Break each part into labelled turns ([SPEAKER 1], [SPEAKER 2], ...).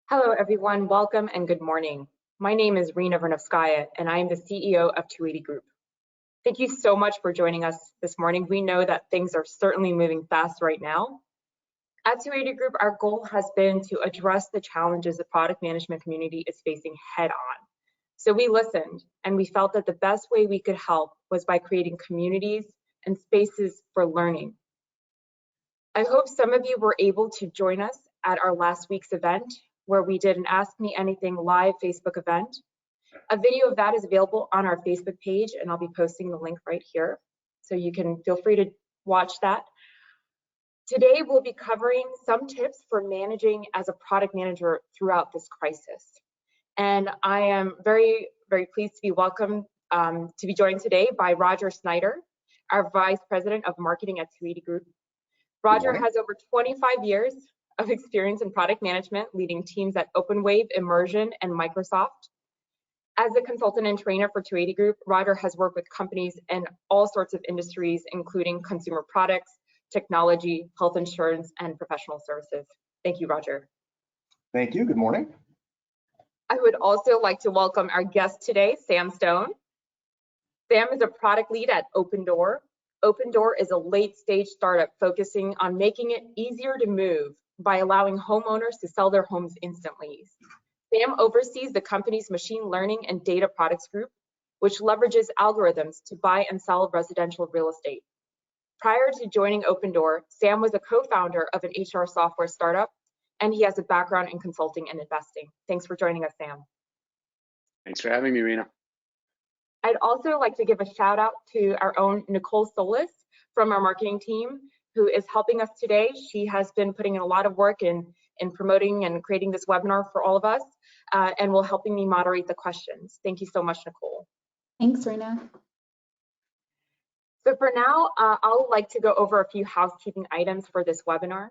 [SPEAKER 1] Hello, everyone. Welcome and good morning. My name is Rina Alexin, and I am the CEO of 280 Group. Thank you so much for joining us this morning. We know that things are certainly moving fast right now. At 280 Group, our goal has been to address the challenges the product management community is facing head on. So we listened, and we felt that the best way we could help was by creating communities and spaces for learning. I hope some of you were able to join us at our last week's event, where we did an Ask Me Anything live Facebook event. A video of that is available on our Facebook page, and I'll be posting the link right here, so you can feel free to watch that. Today, we'll be covering some tips for managing as a product manager throughout this crisis. And I am very, very pleased to be welcomed to be joined today by Roger Snyder, our Vice President of Marketing at 280 Group. Roger has over 25 years of experience in product management, leading teams at OpenWave, Immersion, and Microsoft. As a consultant and trainer for 280 Group, Roger has worked with companies in all sorts of industries, including consumer products, technology, health insurance, and professional services. Thank you, Roger.
[SPEAKER 2] Thank you. Good morning.
[SPEAKER 1] I would also like to welcome our guest today, Sam Stone. Sam is a product lead at Opendoor. Opendoor is a late-stage startup focusing on making it easier to move by allowing homeowners to sell their homes instantly. Sam oversees the company's machine learning and data products group, which leverages algorithms to buy and sell residential real estate. Prior to joining Opendoor, Sam was a co-founder of an HR software startup, and he has a background in consulting and investing. Thanks for joining us, Sam.
[SPEAKER 3] Thanks for having me, Rina.
[SPEAKER 1] I'd also like to give a shout out to our own Nicole Solis from our marketing team, who is helping us today. She has been putting in a lot of work in promoting and creating this webinar for all of us, and will helping me moderate the questions. Thank you so much, Nicole.
[SPEAKER 4] Thanks, Rina.
[SPEAKER 1] So for now, I'll like to go over a few housekeeping items for this webinar.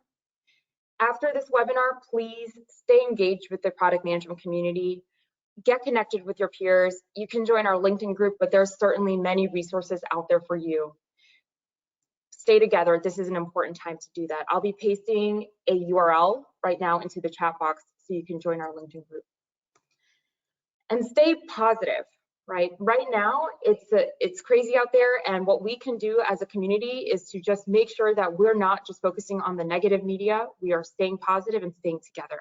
[SPEAKER 1] After this webinar, please stay engaged with the product management community. Get connected with your peers. You can join our LinkedIn group, but there's certainly many resources out there for you. Stay together. This is an important time to do that. I'll be pasting a URL right now into the chat box so you can join our LinkedIn group. And stay positive, right? Right now, it's crazy out there, and what we can do as a community is to just make sure that we're not just focusing on the negative media. We are staying positive and staying together.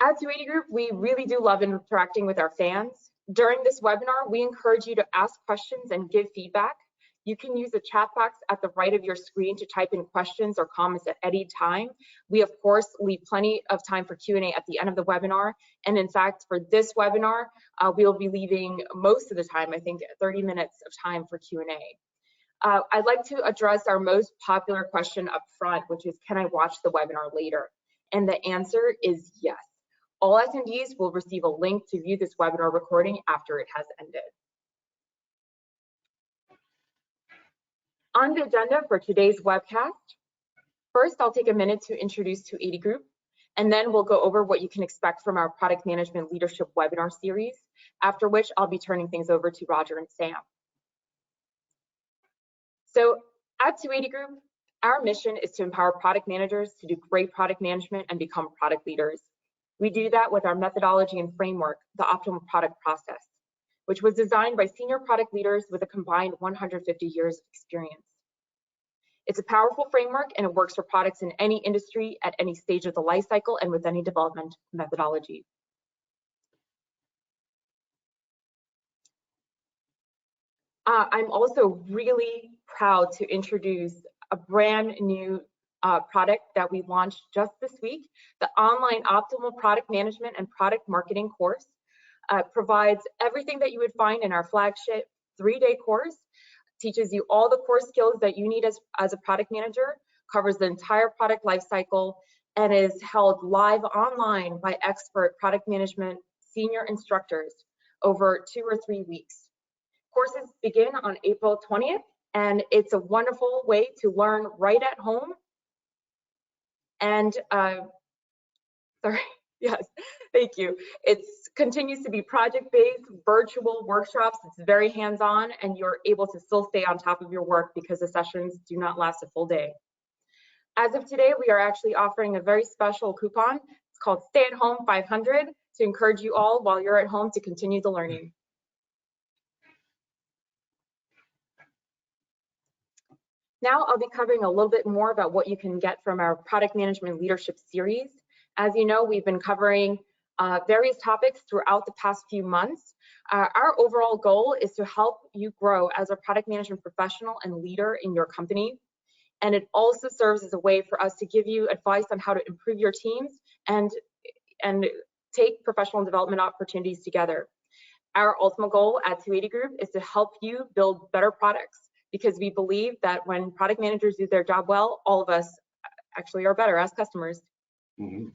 [SPEAKER 1] At 280 Group, we really do love interacting with our fans. During this webinar, we encourage you to ask questions and give feedback. You can use the chat box at the right of your screen to type in questions or comments at any time. We, of course, leave plenty of time for Q&A at the end of the webinar. And in fact, for this webinar, we'll be leaving most of the time, I think 30 minutes of time for Q&A. I'd like to address our most popular question up front, which is, can I watch the webinar later? And the answer is yes. All attendees will receive a link to view this webinar recording after it has ended. On the agenda for today's webcast, first I'll take a minute to introduce 280 Group, and then we'll go over what you can expect from our product management leadership webinar series, after which I'll be turning things over to Roger and Sam. So at 280 Group, our mission is to empower product managers to do great product management and become product leaders. We do that with our methodology and framework, the optimal product process, which was designed by senior product leaders with a combined 150 years of experience. It's a powerful framework, and it works for products in any industry at any stage of the life cycle and with any development methodology. I'm also really proud to introduce a brand new product that we launched just this week. The online optimal product management and product marketing course provides everything that you would find in our flagship 3-day course, teaches you all the core skills that you need as a product manager, covers the entire product lifecycle, and is held live online by expert product management senior instructors over 2 or 3 weeks. Courses begin on April 20th, and it's a wonderful way to learn right at home. And yes, thank you. It continues to be project-based, virtual workshops. It's very hands-on, and you're able to still stay on top of your work because the sessions do not last a full day. As of today, we are actually offering a very special coupon. It's called Stay at Home 500 to encourage you all while you're at home to continue the learning. Now I'll be covering a little bit more about what you can get from our product management leadership series. As you know, we've been covering various topics throughout the past few months. Our overall goal is to help you grow as a product management professional and leader in your company. And it also serves as a way for us to give you advice on how to improve your teams and take professional development opportunities together. Our ultimate goal at 280 Group is to help you build better products, because we believe that when product managers do their job well, all of us actually are better as customers.
[SPEAKER 2] Mm-hmm.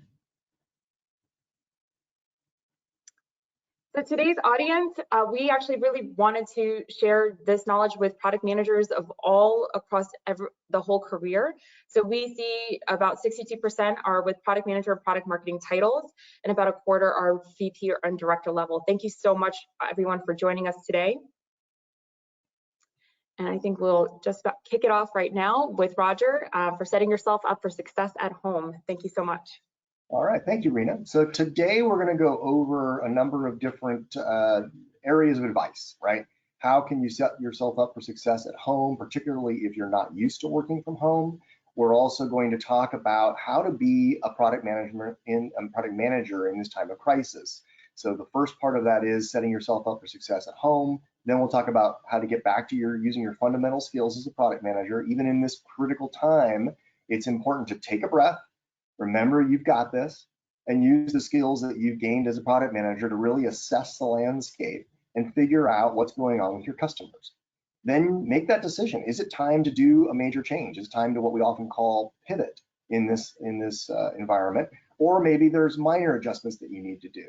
[SPEAKER 1] So today's audience, we actually really wanted to share this knowledge with product managers of all across the whole career. So we see about 62% are with product manager and product marketing titles, and about a quarter are VP and director level. Thank you so much, everyone, for joining us today. And I think we'll just about kick it off right now with Roger for setting yourself up for success at home. Thank you so much.
[SPEAKER 2] All right, thank you, Rina. So today we're going to go over a number of different areas of advice, right? How can you set yourself up for success at home, particularly if you're not used to working from home? We're also going to talk about how to be a product manager in this time of crisis. So the first part of that is setting yourself up for success at home. Then we'll talk about how to get back to using your fundamental skills as a product manager. Even in this critical time, it's important to take a breath. Remember, you've got this, and use the skills that you've gained as a product manager to really assess the landscape and figure out what's going on with your customers. Then make that decision. Is it time to do a major change? Is it time to what we often call pivot in this environment? Or maybe there's minor adjustments that you need to do.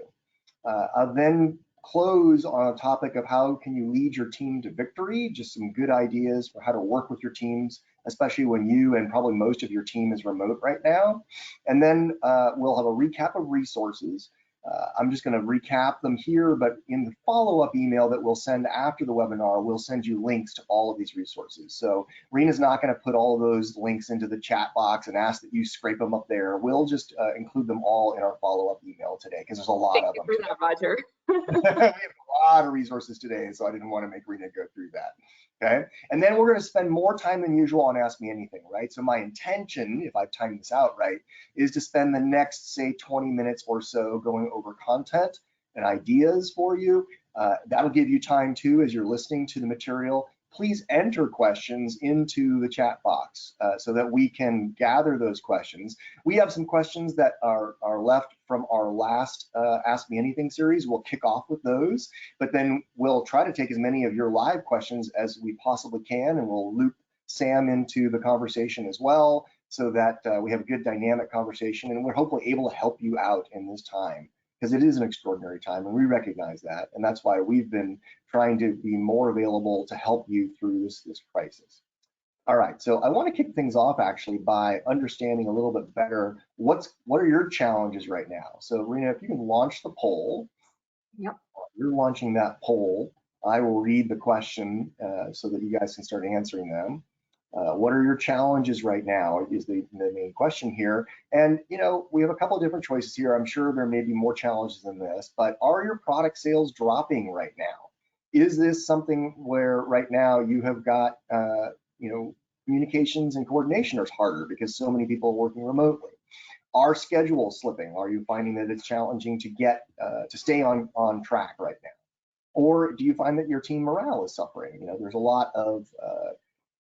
[SPEAKER 2] I'll then close on a topic of how can you lead your team to victory, just some good ideas for how to work with your teams, especially when you and probably most of your team is remote right now. And then we'll have a recap of resources. I'm just going to recap them here, but in the follow-up email that we'll send after the webinar, we'll send you links to all of these resources. So Rina's not going to put all of those links into the chat box and ask that you scrape them up there. We'll just include them all in our follow-up email today, because there's a lot of them.
[SPEAKER 1] Thank you for that, Roger.
[SPEAKER 2] We have a lot of resources today, so I didn't want to make Rina go through that. Okay, and then we're going to spend more time than usual on Ask Me Anything, right? So my intention, if I've timed this out right, is to spend the next, say, 20 minutes or so going over content and ideas for you. That'll give you time too, as you're listening to the material. Please enter questions into the chat box so that we can gather those questions. We have some questions that are left from our last Ask Me Anything series. We'll kick off with those, but then we'll try to take as many of your live questions as we possibly can, and we'll loop Sam into the conversation as well, so that we have a good dynamic conversation, and we're hopefully able to help you out in this time, because it is an extraordinary time, and we recognize that, and that's why we've been trying to be more available to help you through this crisis. All right, so I want to kick things off actually by understanding a little bit better what are your challenges right now. So Rina, if you can launch the poll.
[SPEAKER 1] Yep.
[SPEAKER 2] While you're launching that poll, I will read the question so that you guys can start answering them. What are your challenges right now is the main question here. And you know, we have a couple of different choices here. I'm sure there may be more challenges than this, but are your product sales dropping right now? Is this something where right now you have got, you know, communications and coordination is harder because so many people are working remotely? Are schedules slipping? Are you finding that it's challenging to get to stay on track right now? Or do you find that your team morale is suffering? You know, there's a lot of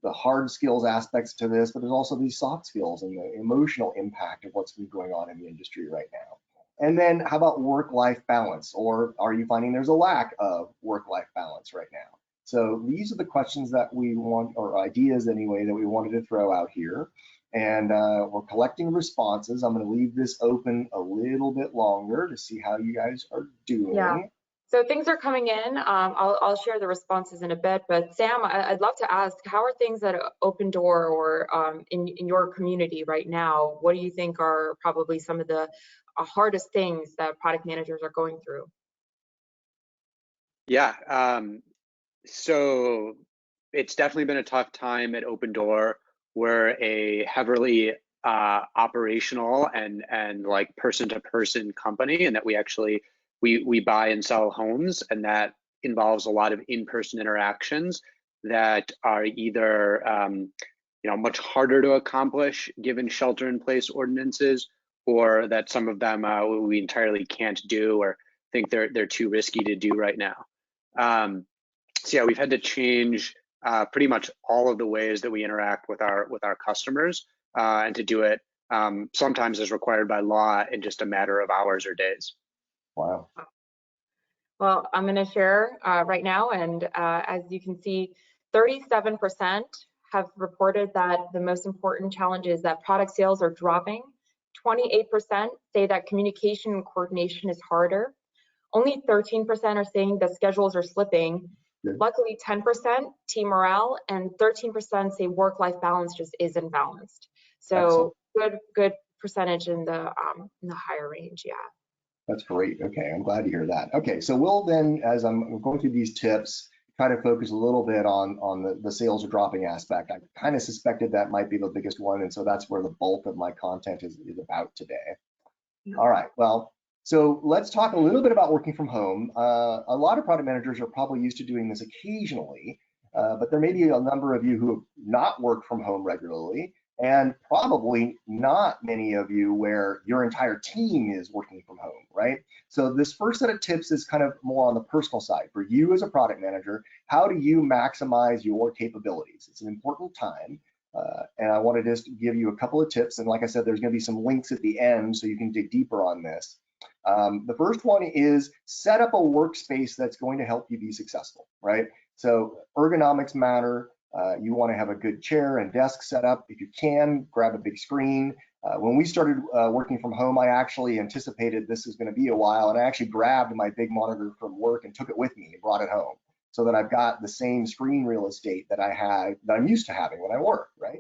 [SPEAKER 2] the hard skills aspects to this, but there's also these soft skills and the emotional impact of what's been going on in the industry right now. And then how about work-life balance? Or are you finding there's a lack of work-life balance right now? So these are the questions that we want, or ideas anyway, that we wanted to throw out here. And we're collecting responses. I'm going to leave this open a little bit longer to see how you guys are doing.
[SPEAKER 1] Yeah. So things are coming in. I'll share the responses in a bit, but Sam, I'd love to ask, how are things at Opendoor or in your community right now? What do you think are probably some of the hardest things that product managers are going through?
[SPEAKER 3] Yeah, so it's definitely been a tough time at Opendoor. We're a heavily operational and like person-to-person company, and that we buy and sell homes, and that involves a lot of in-person interactions that are either much harder to accomplish given shelter-in-place ordinances, or that some of them we entirely can't do or think they're too risky to do right now. So yeah, we've had to change pretty much all of the ways that we interact with our customers, and to do it sometimes as required by law in just a matter of hours or days.
[SPEAKER 2] Wow.
[SPEAKER 1] Well, I'm going to share right now, and as you can see, 37% have reported that the most important challenge is that product sales are dropping. 28% say that communication and coordination is harder. Only 13% are saying that schedules are slipping.
[SPEAKER 2] Good.
[SPEAKER 1] Luckily, 10% team morale, and 13% say work-life balance just isn't balanced. So good percentage in the higher range, yeah.
[SPEAKER 2] That's great. Okay, I'm glad to hear that. Okay, so we'll then, as I'm going through these tips, try to focus a little bit on the sales are dropping aspect. I kind of suspected that might be the biggest one, and so that's where the bulk of my content is about today. Yeah. All right, well, so let's talk a little bit about working from home. A lot of product managers are probably used to doing this occasionally, but there may be a number of you who have not worked from home regularly, and probably not many of you where your entire team is working from home, right? So this first set of tips is kind of more on the personal side. For you as a product manager, how do you maximize your capabilities? It's an important time, and I want to just give you a couple of tips. And like I said, there's going to be some links at the end so you can dig deeper on this. The first one is set up a workspace that's going to help you be successful, right? So ergonomics matter. You want to have a good chair and desk set up. If you can, grab a big screen. When we started working from home, I actually anticipated this is going to be a while, and I actually grabbed my big monitor from work and took it with me and brought it home, so that I've got the same screen real estate that I'm used to having when I work, right?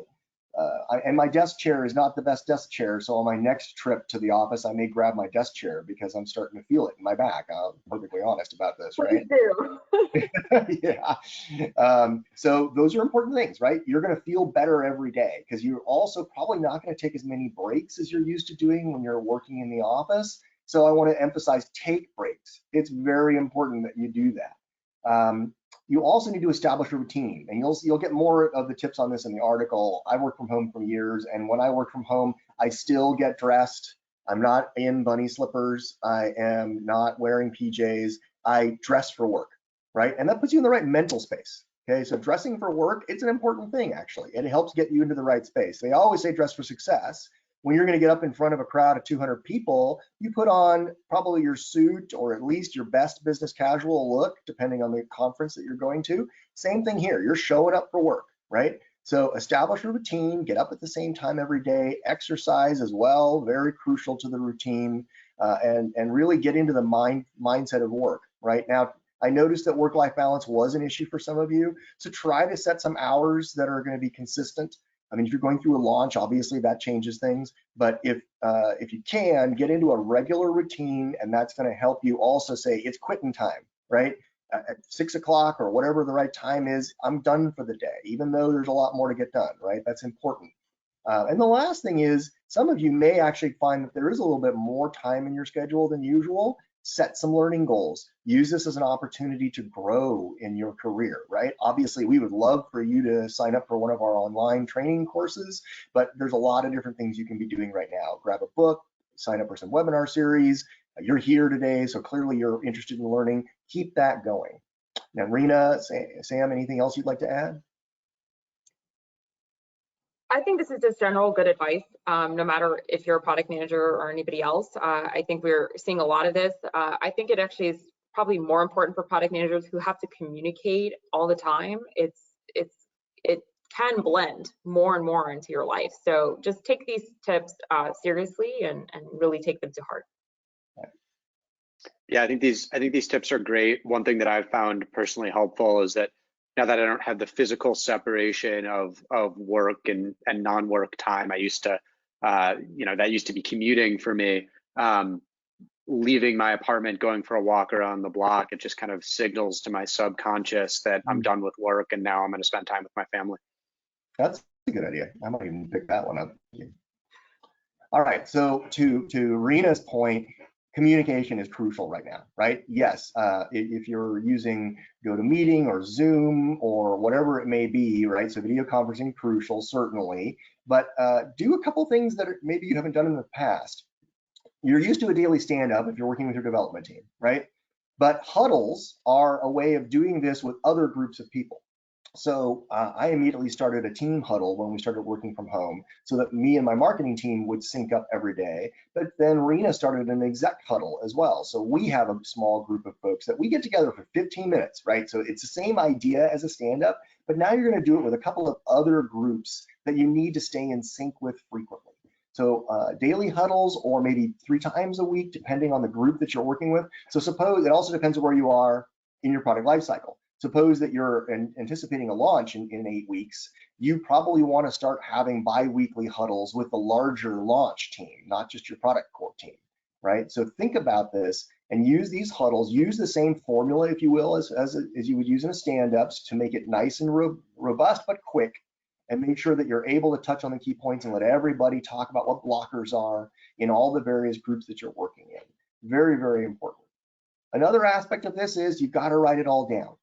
[SPEAKER 2] And my desk chair is not the best desk chair, so on my next trip to the office, I may grab my desk chair because I'm starting to feel it in my back. I'm perfectly honest about this, right? Yeah. So those are important things, right? You're going to feel better every day because you're also probably not going to take as many breaks as you're used to doing when you're working in the office. So I want to emphasize, take breaks. It's very important that you do that. You also need to establish a routine, and you'll get more of the tips on this in the article. I worked from home for years, and when I work from home, I still get dressed. I'm not in bunny slippers. I am not wearing PJs. I dress for work, right? And that puts you in the right mental space. Okay, so dressing for work, it's an important thing, actually. It helps get you into the right space. They always say dress for success. When you're going to get up in front of a crowd of 200 people, you put on probably your suit or at least your best business casual look, depending on the conference that you're going to. Same thing here. You're showing up for work, right? So establish a routine, get up at the same time every day, exercise as well, very crucial to the routine, and really get into the mindset of work, right? Now, I noticed that work-life balance was an issue for some of you, so try to set some hours that are going to be consistent. I mean, if you're going through a launch, obviously that changes things, but if you can, get into a regular routine, and that's going to help you also say it's quitting time, right? At 6 o'clock or whatever the right time is, I'm done for the day, even though there's a lot more to get done, right? That's important. And the last thing is, some of you may actually find that there is a little bit more time in your schedule than usual. Set some learning goals. Use this as an opportunity to grow in your career, right? Obviously, we would love for you to sign up for one of our online training courses, but there's a lot of different things you can be doing right now. Grab a book, sign up for some webinar series. You're here today, so clearly you're interested in learning. Keep that going. Now, Rina, Sam, anything else you'd like to add?
[SPEAKER 1] I think this is just general good advice, no matter if you're a product manager or anybody else. I think we're seeing a lot of this. I think it actually is probably more important for product managers who have to communicate all the time. It can blend more and more into your life. So just take these tips seriously and really take them to heart.
[SPEAKER 3] Yeah, I think these tips are great. One thing that I've found personally helpful is that now that I don't have the physical separation of work and non-work time, I used to, that used to be commuting for me. Leaving my apartment, going for a walk around the block, it just kind of signals to my subconscious that I'm done with work and now I'm going to spend time with my family.
[SPEAKER 2] That's a good idea. I might even pick that one up. All right, so to Rena's point, communication is crucial right now, right? Yes, if you're using GoToMeeting or Zoom or whatever it may be, right? So video conferencing crucial, certainly, but do a couple things that maybe you haven't done in the past. You're used to a daily stand-up if you're working with your development team, right? But huddles are a way of doing this with other groups of people. So I immediately started a team huddle when we started working from home so that me and my marketing team would sync up every day. But then Rina started an exec huddle as well. So we have a small group of folks that we get together for 15 minutes, right? So it's the same idea as a stand-up, but now you're going to do it with a couple of other groups that you need to stay in sync with frequently. So daily huddles, or maybe 3 times a week, depending on the group that you're working with. So suppose, it also depends on where you are in your product lifecycle. Suppose that you're anticipating a launch in 8 weeks, you probably want to start having bi-weekly huddles with the larger launch team, not just your product core team, right? So think about this and use these huddles, use the same formula, if you will, as you would use in a stand-ups to make it nice and robust but quick, and make sure that you're able to touch on the key points and let everybody talk about what blockers are in all the various groups that you're working in. Very, very important. Another aspect of this is you've got to write it all down.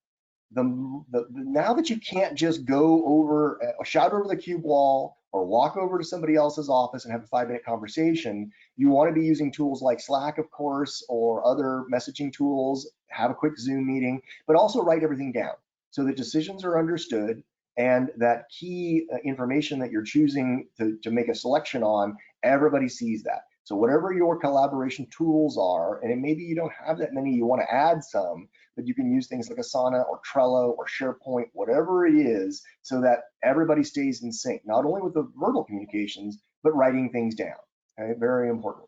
[SPEAKER 2] Now that you can't just go over, shout over the cube wall or walk over to somebody else's office and have a 5-minute conversation, you want to be using tools like Slack, of course, or other messaging tools, have a quick Zoom meeting, but also write everything down so that decisions are understood and that key information that you're choosing to make a selection on, everybody sees that. So whatever your collaboration tools are, and maybe you don't have that many, you want to add some, but you can use things like Asana or Trello or SharePoint, whatever it is, so that everybody stays in sync, not only with the verbal communications, but writing things down. Okay, very important.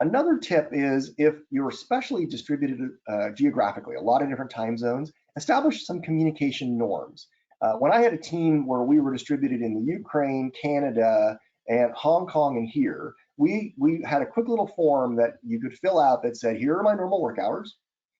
[SPEAKER 2] Another tip is, if you're especially distributed geographically, a lot of different time zones, establish some communication norms. When I had a team where we were distributed in the Ukraine, Canada, and Hong Kong and here, we had a quick little form that you could fill out that said, here are my normal work hours.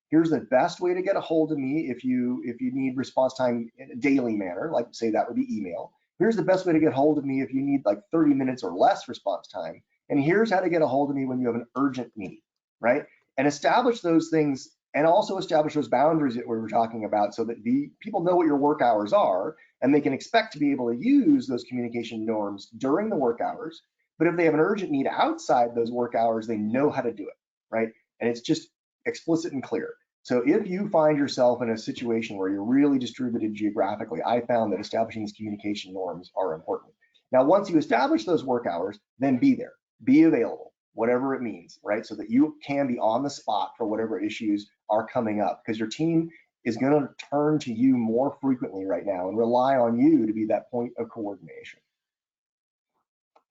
[SPEAKER 2] Here's the best way to get a hold of me if you need response time in a daily manner, like say that would be email. Here's the best way to get hold of me if you need like 30 minutes or less response time. And here's how to get a hold of me when you have an urgent need, right? And establish those things, and also establish those boundaries that we were talking about, so that the people know what your work hours are and they can expect to be able to use those communication norms during the work hours. But if they have an urgent need outside those work hours, they know how to do it, right? And it's just explicit and clear. So if you find yourself in a situation where you're really distributed geographically, I found that establishing these communication norms are important. Now, once you establish those work hours, then be there, be available, whatever it means, right? So that you can be on the spot for whatever issues are coming up, because your team is going to turn to you more frequently right now and rely on you to be that point of coordination.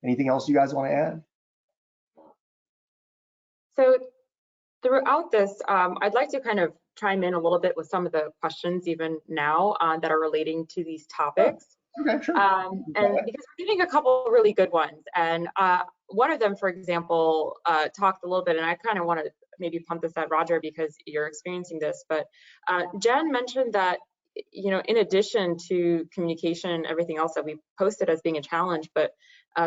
[SPEAKER 2] Anything else you guys want to add?
[SPEAKER 1] So throughout this, I'd like to kind of chime in a little bit with some of the questions even now that are relating to these topics.
[SPEAKER 2] Okay, sure.
[SPEAKER 1] And because we're getting a couple of really good ones. And one of them, for example, talked a little bit, and I kind of want to maybe punt this at Roger because you're experiencing this, but Jen mentioned that, you know, in addition to communication and everything else that we posted as being a challenge, but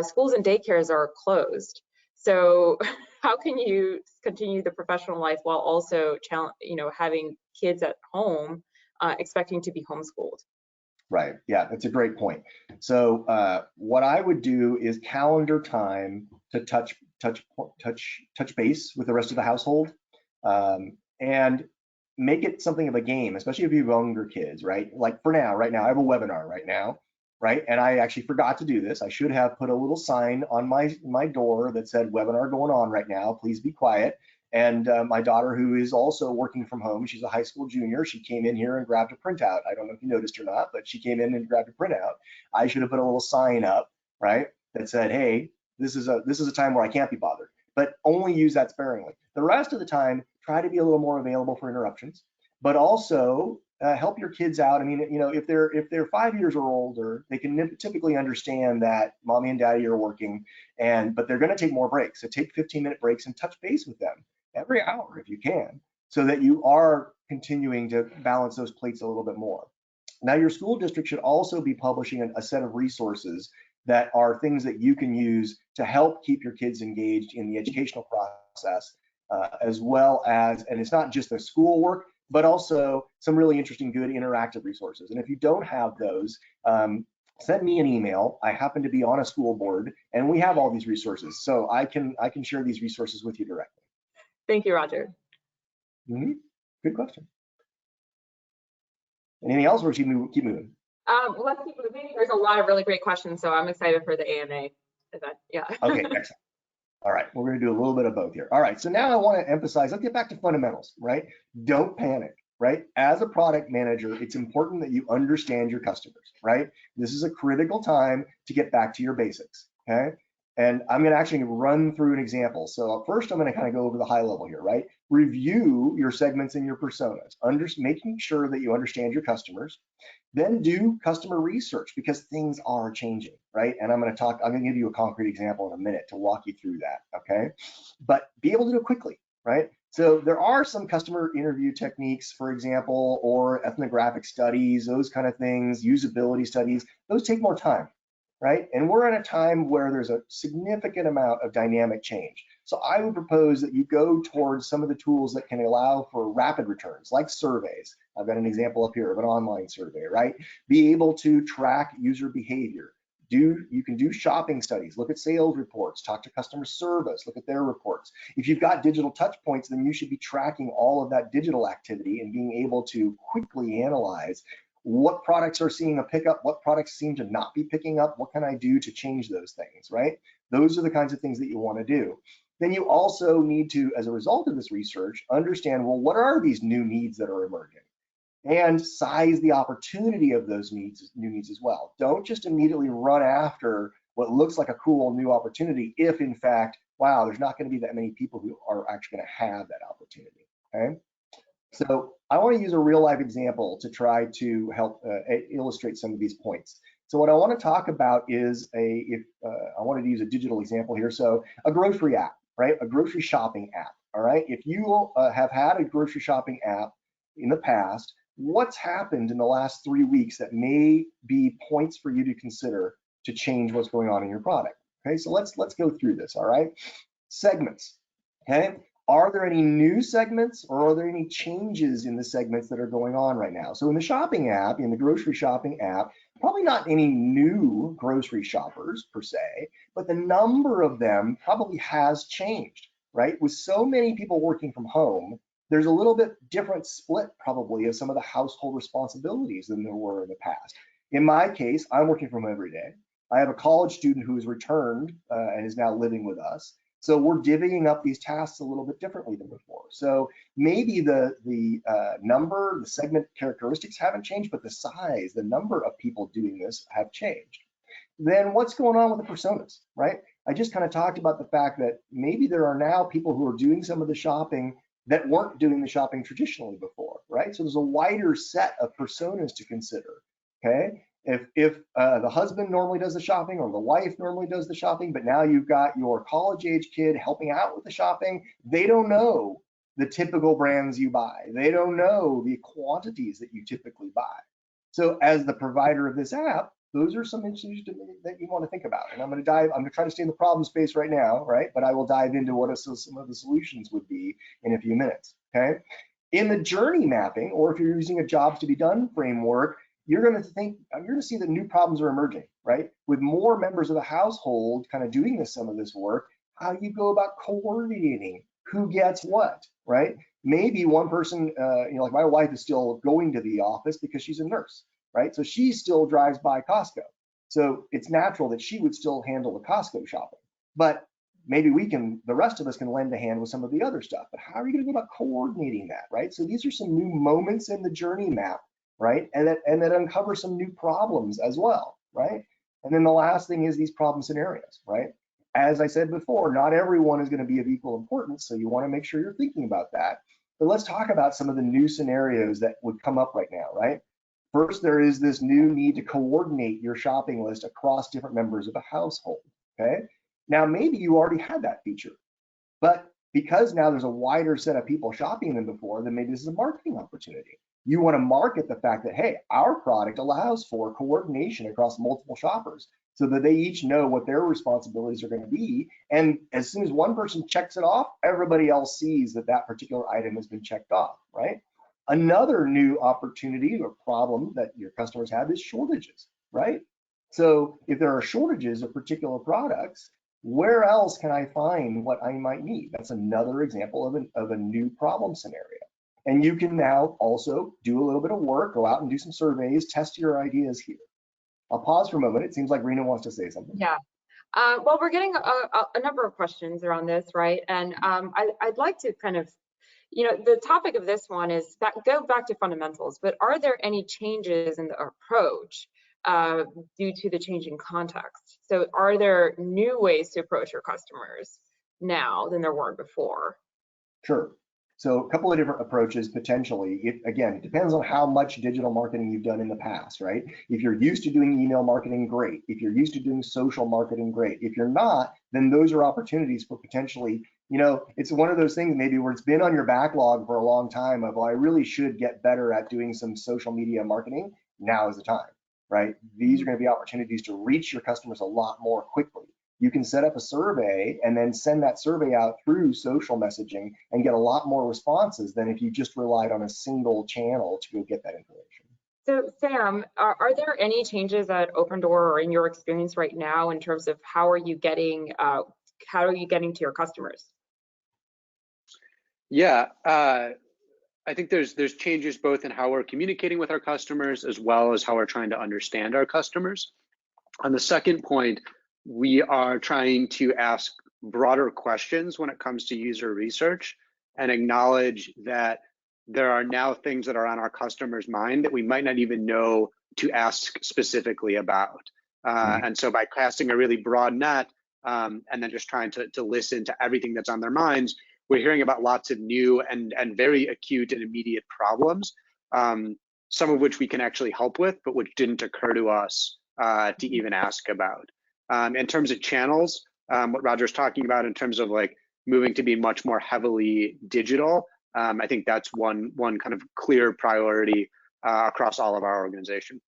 [SPEAKER 1] schools and daycares are closed. So how can you continue the professional life while also, you know, having kids at home expecting to be homeschooled?
[SPEAKER 2] Right. Yeah, that's a great point. So what I would do is calendar time to touch base with the rest of the household, and make it something of a game, especially if you have younger kids, right? Like right now, I have a webinar right now, right? And I actually forgot to do this. I should have put a little sign on my door that said webinar going on right now, please be quiet. And my daughter, who is also working from home, she's a high school junior, she came in here and grabbed a printout. I don't know if you noticed or not, but she came in and grabbed a printout. I should have put a little sign up, right, that said, hey, this is a time where I can't be bothered, but only use that sparingly. The rest of the time, try to be a little more available for interruptions, but also help your kids out. I mean, you know, if they're 5 years or older, they can typically understand that mommy and daddy are working, but they're going to take more breaks. So take 15-minute breaks and touch base with them every hour if you can, so that you are continuing to balance those plates a little bit more. Now, your school district should also be publishing a set of resources that are things that you can use to help keep your kids engaged in the educational process, as well as, and it's not just the schoolwork, but also some really interesting, good interactive resources. And if you don't have those, send me an email. I happen to be on a school board, and we have all these resources, so I can share these resources with you directly.
[SPEAKER 1] Thank you, Roger.
[SPEAKER 2] Good question. Anything else, or should we keep moving?
[SPEAKER 1] Let's keep moving. There's a lot of really great questions, so I'm excited for the AMA event. Yeah.
[SPEAKER 2] Okay, excellent. All right, we're going to do a little bit of both here. All right, so now I want to emphasize, let's get back to fundamentals, right? Don't panic, right? As a product manager, it's important that you understand your customers, right? This is a critical time to get back to your basics, okay? And I'm going to actually run through an example. So first, I'm going to kind of go over the high level here, right? Review your segments and your personas, making sure that you understand your customers. Then do customer research, because things are changing, right? And I'm going to give you a concrete example in a minute to walk you through that, okay? But be able to do it quickly, right? So there are some customer interview techniques, for example, or ethnographic studies, those kind of things, usability studies, those take more time, right? And we're in a time where there's a significant amount of dynamic change. So I would propose that you go towards some of the tools that can allow for rapid returns, like surveys. I've got an example up here of an online survey, right? Be able to track user behavior. You can do shopping studies, look at sales reports, talk to customer service, look at their reports. If you've got digital touch points, then you should be tracking all of that digital activity and being able to quickly analyze what products are seeing a pickup, what products seem to not be picking up, what can I do to change those things, right? Those are the kinds of things that you want to do. Then you also need to, as a result of this research, understand, well, what are these new needs that are emerging? And size the opportunity of those new needs as well. Don't just immediately run after what looks like a cool new opportunity if, in fact, wow, there's not going to be that many people who are actually going to have that opportunity, okay? So I want to use a real life example to try to help illustrate some of these points. So what I want to talk about is I wanted to use a digital example here. So a grocery app, right? A grocery shopping app, all right? If you have had a grocery shopping app in the past, what's happened in the last 3 weeks that may be points for you to consider to change what's going on in your product? Okay, so let's go through this, all right? Segments, okay? Are there any new segments, or are there any changes in the segments that are going on right now? So in the shopping app, in the grocery shopping app, probably not any new grocery shoppers per se, but the number of them probably has changed, right? With so many people working from home, there's a little bit different split probably of some of the household responsibilities than there were in the past. In my case, I'm working from home every day. I have a college student who has returned and is now living with us. So we're divvying up these tasks a little bit differently than before. So maybe the number, the segment characteristics haven't changed, but the size, the number of people doing this have changed. Then what's going on with the personas, right? I just kind of talked about the fact that maybe there are now people who are doing some of the shopping that weren't doing the shopping traditionally before, right? So there's a wider set of personas to consider, okay? If the husband normally does the shopping, or the wife normally does the shopping, but now you've got your college age kid helping out with the shopping, they don't know the typical brands you buy. They don't know the quantities that you typically buy. So as the provider of this app, those are some issues that you want to think about. And I'm going to try to stay in the problem space right now, right? But I will dive into what some of the solutions would be in a few minutes, okay? In the journey mapping, or if you're using a jobs to be done framework, you're going to see that new problems are emerging, right? With more members of the household kind of doing some of this work, how do you go about coordinating who gets what, right? Maybe one person, like my wife is still going to the office because she's a nurse, right? So she still drives by Costco. So it's natural that she would still handle the Costco shopping. But maybe the rest of us can lend a hand with some of the other stuff. But how are you going to go about coordinating that, right? So these are some new moments in the journey map, right? And that uncover some new problems as well, right? And then the last thing is these problem scenarios, right? As I said before, not everyone is going to be of equal importance, so you want to make sure you're thinking about that. But let's talk about some of the new scenarios that would come up right now, right? First, there is this new need to coordinate your shopping list across different members of a household, okay? Now, maybe you already had that feature, but because now there's a wider set of people shopping than before, then maybe this is a marketing opportunity. You want to market the fact that, hey, our product allows for coordination across multiple shoppers. so that they each know what their responsibilities are going to be. And as soon as one person checks it off, everybody else sees that that particular item has been checked off, right? Another new opportunity or problem that your customers have is shortages, right? So if there are shortages of particular products, where else can I find what I might need? That's another example of a new problem scenario. And you can now also do a little bit of work, go out and do some surveys, test your ideas here. I'll pause for a moment. It seems like Rina wants to say something.
[SPEAKER 1] Yeah. Well, we're getting a number of questions around this, right? And I'd like to kind of, the topic of this one is that go back to fundamentals, but are there any changes in the approach due to the changing context? So are there new ways to approach your customers now than there were before?
[SPEAKER 2] Sure. So a couple of different approaches potentially. It depends on how much digital marketing you've done in the past, right? If you're used to doing email marketing, great. If you're used to doing social marketing, great. If you're not, then those are opportunities for potentially, it's one of those things maybe where it's been on your backlog for a long time of, well, I really should get better at doing some social media marketing. Now is the time, right? These are going to be opportunities to reach your customers a lot more quickly. You can set up a survey and then send that survey out through social messaging and get a lot more responses than if you just relied on a single channel to go get that information.
[SPEAKER 1] So Sam, are there any changes at Opendoor or in your experience right now in terms of how are you getting to your customers?
[SPEAKER 3] Yeah, I think there's changes both in how we're communicating with our customers as well as how we're trying to understand our customers. On the second point, we are trying to ask broader questions when it comes to user research and acknowledge that there are now things that are on our customers' mind that we might not even know to ask specifically about. And so by casting a really broad net and then just trying to listen to everything that's on their minds, we're hearing about lots of new and very acute and immediate problems, some of which we can actually help with, but which didn't occur to us to even ask about. In terms of channels, what Roger's talking about in terms of like moving to be much more heavily digital, I think that's one kind of clear priority across all of our organization.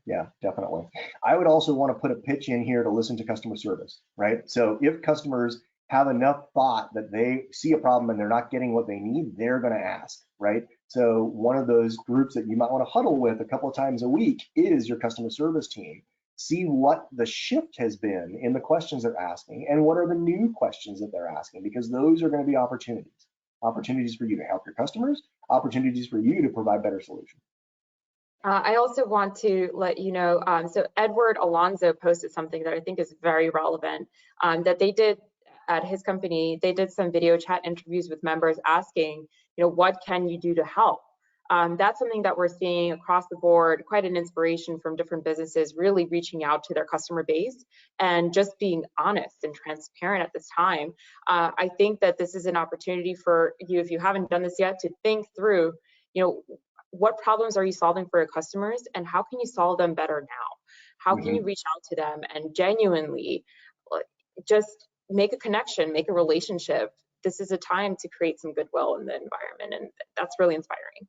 [SPEAKER 2] Yeah, definitely. I would also want to put a pitch in here to listen to customer service, right? So if customers have enough thought that they see a problem and they're not getting what they need, they're going to ask, right? So one of those groups that you might want to huddle with a couple of times a week is your customer service team. See what the shift has been in the questions they're asking and what are the new questions that they're asking, because those are going to be opportunities for you to help your customers, opportunities for you to provide better solutions.
[SPEAKER 1] I also want to let you know, so Edward Alonso posted something that I think is very relevant, that they did at his company. They did some video chat interviews with members asking, what can you do to help? That's something that we're seeing across the board, quite an inspiration from different businesses really reaching out to their customer base and just being honest and transparent at this time. I think that this is an opportunity for you, if you haven't done this yet, to think through, what problems are you solving for your customers and how can you solve them better now? How can you reach out to them and genuinely just make a connection, make a relationship? This is a time to create some goodwill in the environment, and that's really inspiring.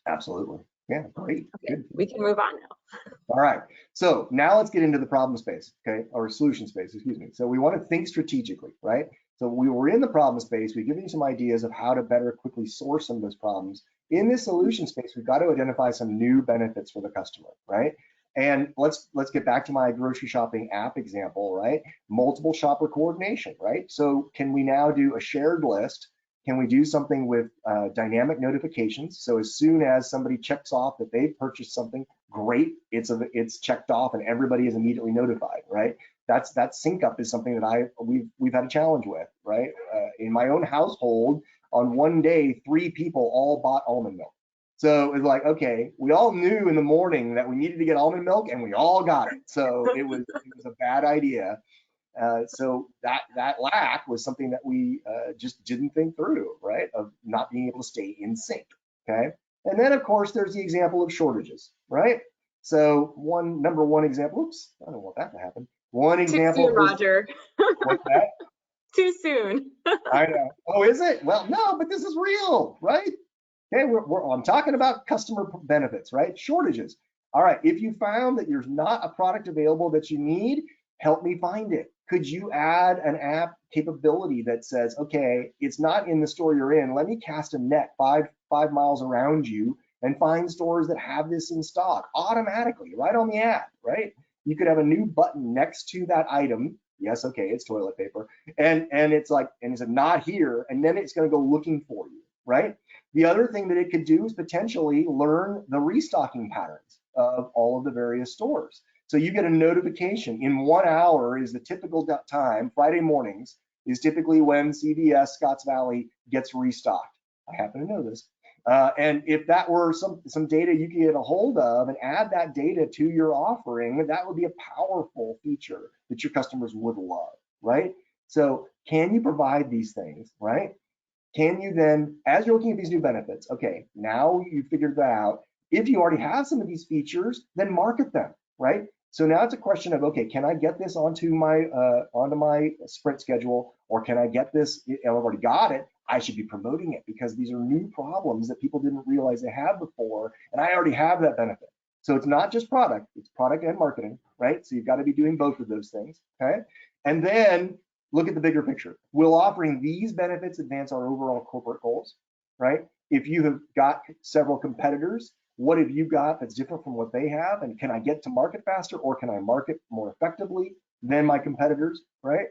[SPEAKER 2] Absolutely. Yeah, great.
[SPEAKER 1] Okay,
[SPEAKER 2] good.
[SPEAKER 1] We can move on now.
[SPEAKER 2] All right. So now let's get into the problem space, okay, or solution space, excuse me. So we want to think strategically, right? So we were in the problem space. We've given you some ideas of how to better quickly source some of those problems. In this solution space, we've got to identify some new benefits for the customer, right? And let's get back to my grocery shopping app example, right? Multiple shopper coordination, right? So can we now do a shared list? Can we do something with dynamic notifications? So as soon as somebody checks off that they've purchased something, great, it's checked off and everybody is immediately notified, right? That sync up is something that we've had a challenge with, right? In my own household, on one day, 3 people all bought almond milk. So it's like, okay, we all knew in the morning that we needed to get almond milk and we all got it. So it was a bad idea. So that lack was something that we just didn't think through, right? Of not being able to stay in sync, okay? And then of course, there's the example of shortages, right? So number one example, oops, I don't want that to happen. One example.
[SPEAKER 1] Too soon, Roger.
[SPEAKER 2] What's that?
[SPEAKER 1] Too soon.
[SPEAKER 2] I know. Oh, is it? Well, no, but this is real, right? Okay, I'm talking about customer benefits, right? Shortages. All right, if you found that there's not a product available that you need, help me find it. Could you add an app capability that says, okay, it's not in the store you're in, let me cast a net five miles around you and find stores that have this in stock automatically, right on the app, right? You could have a new button next to that item. Yes, okay, it's toilet paper. And it's like, and it's not here, and then it's gonna go looking for you, right? The other thing that it could do is potentially learn the restocking patterns of all of the various stores. So you get a notification in 1 hour is the typical time. Friday mornings is typically when CVS Scotts Valley gets restocked. I happen to know this. And if that were some data you could get a hold of and add that data to your offering, that would be a powerful feature that your customers would love, right? So can you provide these things, right? Can you then, as you're looking at these new benefits, okay, now you figured that out. If you already have some of these features, then market them, right? So now it's a question of, okay, can I get this onto my sprint schedule, or can I get this, I've already got it, I should be promoting it because these are new problems that people didn't realize they had before, and I already have that benefit. So it's not just product, it's product and marketing, right? So you've got to be doing both of those things, okay? And then look at the bigger picture. Will offering these benefits advance our overall corporate goals, right? If you have got several competitors, what have you got that's different from what they have? And can I get to market faster, or can I market more effectively than my competitors, right?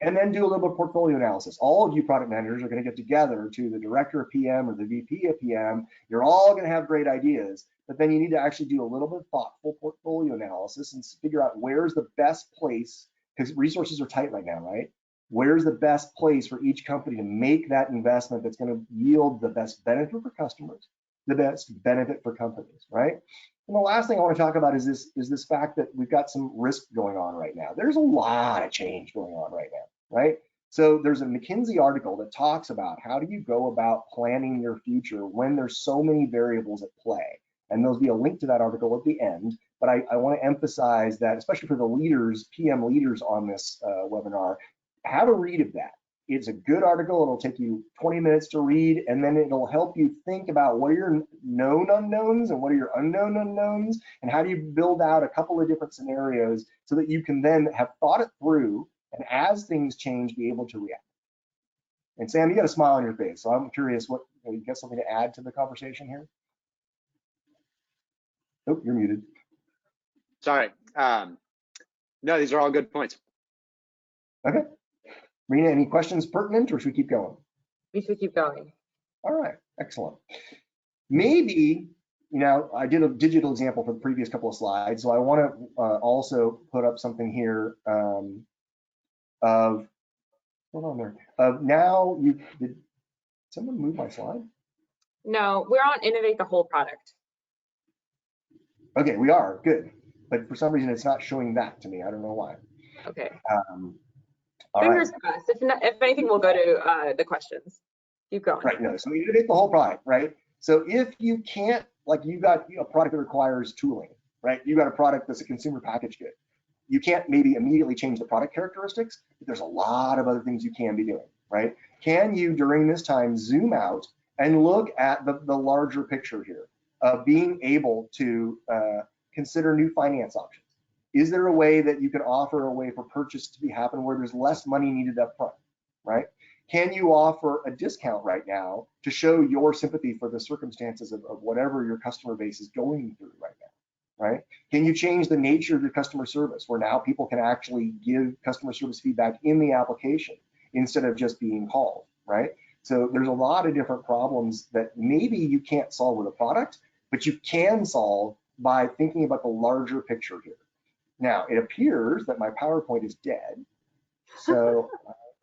[SPEAKER 2] And then do a little bit of portfolio analysis. All of you product managers are going to get together to the director of PM or the VP of PM. You're all going to have great ideas, but then you need to actually do a little bit of thoughtful portfolio analysis and figure out where's the best place, because resources are tight right now, right? Where's the best place for each company to make that investment that's going to yield the best benefit for customers, the best benefit for companies, right? And the last thing I want to talk about is this fact that we've got some risk going on right now. There's a lot of change going on right now, right? So there's a McKinsey article that talks about how do you go about planning your future when there's so many variables at play. And there'll be a link to that article at the end. But I want to emphasize that, especially for the leaders, PM leaders on this webinar, have a read of that. It's a good article. It'll take you 20 minutes to read, and then it'll help you think about what are your known unknowns and what are your unknown unknowns, and how do you build out a couple of different scenarios so that you can then have thought it through, and as things change, be able to react. And Sam, you got a smile on your face, so I'm curious, what you got something to add to the conversation here? Oh, you're muted.
[SPEAKER 3] Sorry. No, these are all good points.
[SPEAKER 2] Okay. Rina, any questions pertinent, or should we keep going?
[SPEAKER 1] We should keep going.
[SPEAKER 2] All right, excellent. Maybe, I did a digital example for the previous couple of slides, so I want to also put up something here of, hold on there, of now, did someone move my slide?
[SPEAKER 1] No, we're on innovate the whole product.
[SPEAKER 2] Okay, we are, good. But for some reason, it's not showing that to me. I don't know why.
[SPEAKER 1] Okay.
[SPEAKER 2] Fingers
[SPEAKER 1] crossed. If anything, we'll go to the questions. Keep going.
[SPEAKER 2] Right, no, so we innovate the whole product, right? So if you can't, like you got a product that requires tooling, right? You got a product that's a consumer packaged good. You can't maybe immediately change the product characteristics, but there's a lot of other things you can be doing, right? Can you, during this time, zoom out and look at the larger picture here of being able to consider new finance options? Is there a way that you can offer a way for purchase to happen where there's less money needed up front, right? Can you offer a discount right now to show your sympathy for the circumstances of whatever your customer base is going through right now, right? Can you change the nature of your customer service where now people can actually give customer service feedback in the application instead of just being called, right? So there's a lot of different problems that maybe you can't solve with a product, but you can solve by thinking about the larger picture here. Now, it appears that my PowerPoint is dead, so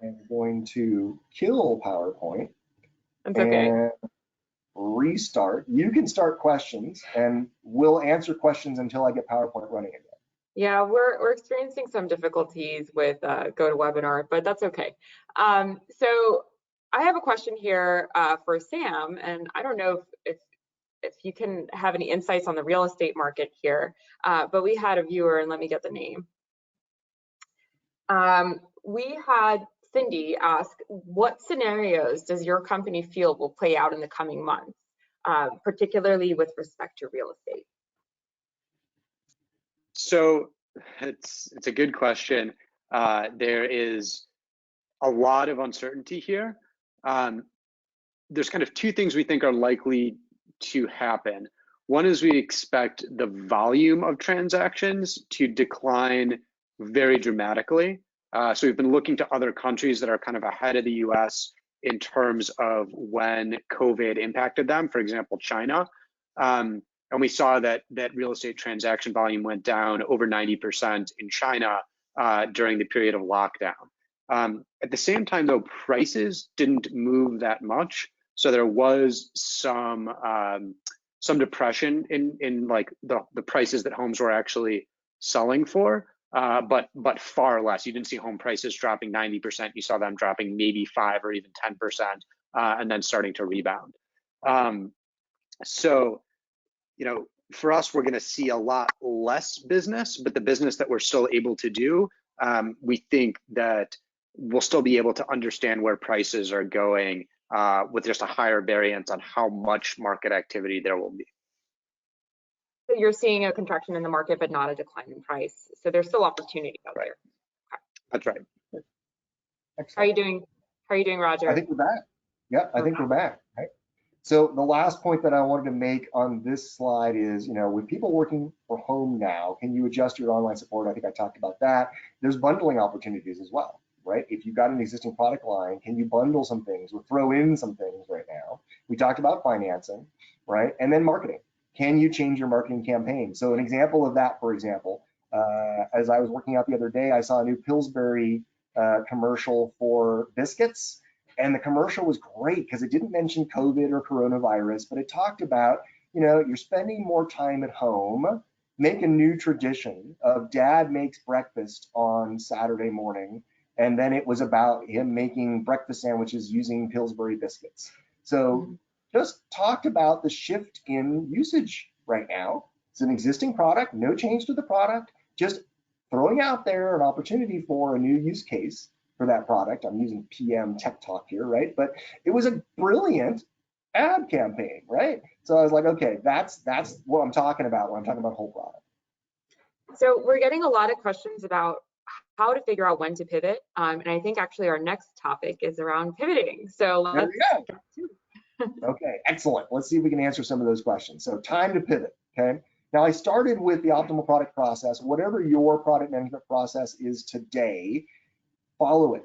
[SPEAKER 2] I'm going to kill PowerPoint and restart. You can start questions, and we'll answer questions until I get PowerPoint running again.
[SPEAKER 1] Yeah, we're experiencing some difficulties with GoToWebinar, but that's okay. So I have a question here for Sam, and I don't know if you can have any insights on the real estate market here, but we had a viewer, and let me get the name. We had Cindy ask, what scenarios does your company feel will play out in the coming months, particularly with respect to real estate?
[SPEAKER 3] So it's a good question. There is a lot of uncertainty here. There's kind of two things we think are likely to happen. One is we expect the volume of transactions to decline very dramatically. So we've been looking to other countries that are kind of ahead of the US in terms of when COVID impacted them, for example, China. And we saw that real estate transaction volume went down over 90% in China during the period of lockdown. At the same time, though, prices didn't move that much. So there was some depression in like the prices that homes were actually selling for, but far less. You didn't see home prices dropping 90%. You saw them dropping maybe 5 or even 10%, and then starting to rebound. So, you know, for us, we're going to see a lot less business, but the business that we're still able to do, we think that we'll still be able to understand where prices are going with just a higher variance on how much market activity there will be.
[SPEAKER 1] So you're seeing a contraction in the market, but not a decline in price. So there's still opportunity out there.
[SPEAKER 3] Okay. That's right.
[SPEAKER 1] Excellent. How are you doing? How are you doing, Roger?
[SPEAKER 2] I think we're back. Yeah, I think we're back. Right. So the last point that I wanted to make on this slide is, you know, with people working from home now, can you adjust your online support? I think I talked about that. There's bundling opportunities as well, right? If you've got an existing product line, can you bundle some things or throw in some things right now? We talked about financing, right? And then marketing. Can you change your marketing campaign? So an example of that, for example, as I was working out the other day, I saw a new Pillsbury commercial for biscuits. And the commercial was great because it didn't mention COVID or coronavirus, but it talked about, you know, you're spending more time at home. Make a new tradition of dad makes breakfast on Saturday morning. And then it was about him making breakfast sandwiches using Pillsbury biscuits. So just talked about the shift in usage right now. It's an existing product, no change to the product, just throwing out there an opportunity for a new use case for that product. I'm using PM tech talk here, right? But it was a brilliant ad campaign, right? So I was like, okay, that's what I'm talking about when I'm talking about whole product.
[SPEAKER 1] So we're getting a lot of questions about how to figure out when to pivot. And I think actually our next topic is around pivoting. So let's
[SPEAKER 2] get to it. Okay, excellent. Let's see if we can answer some of those questions. So time to pivot, okay? Now I started with the optimal product process. Whatever your product management process is today, follow it,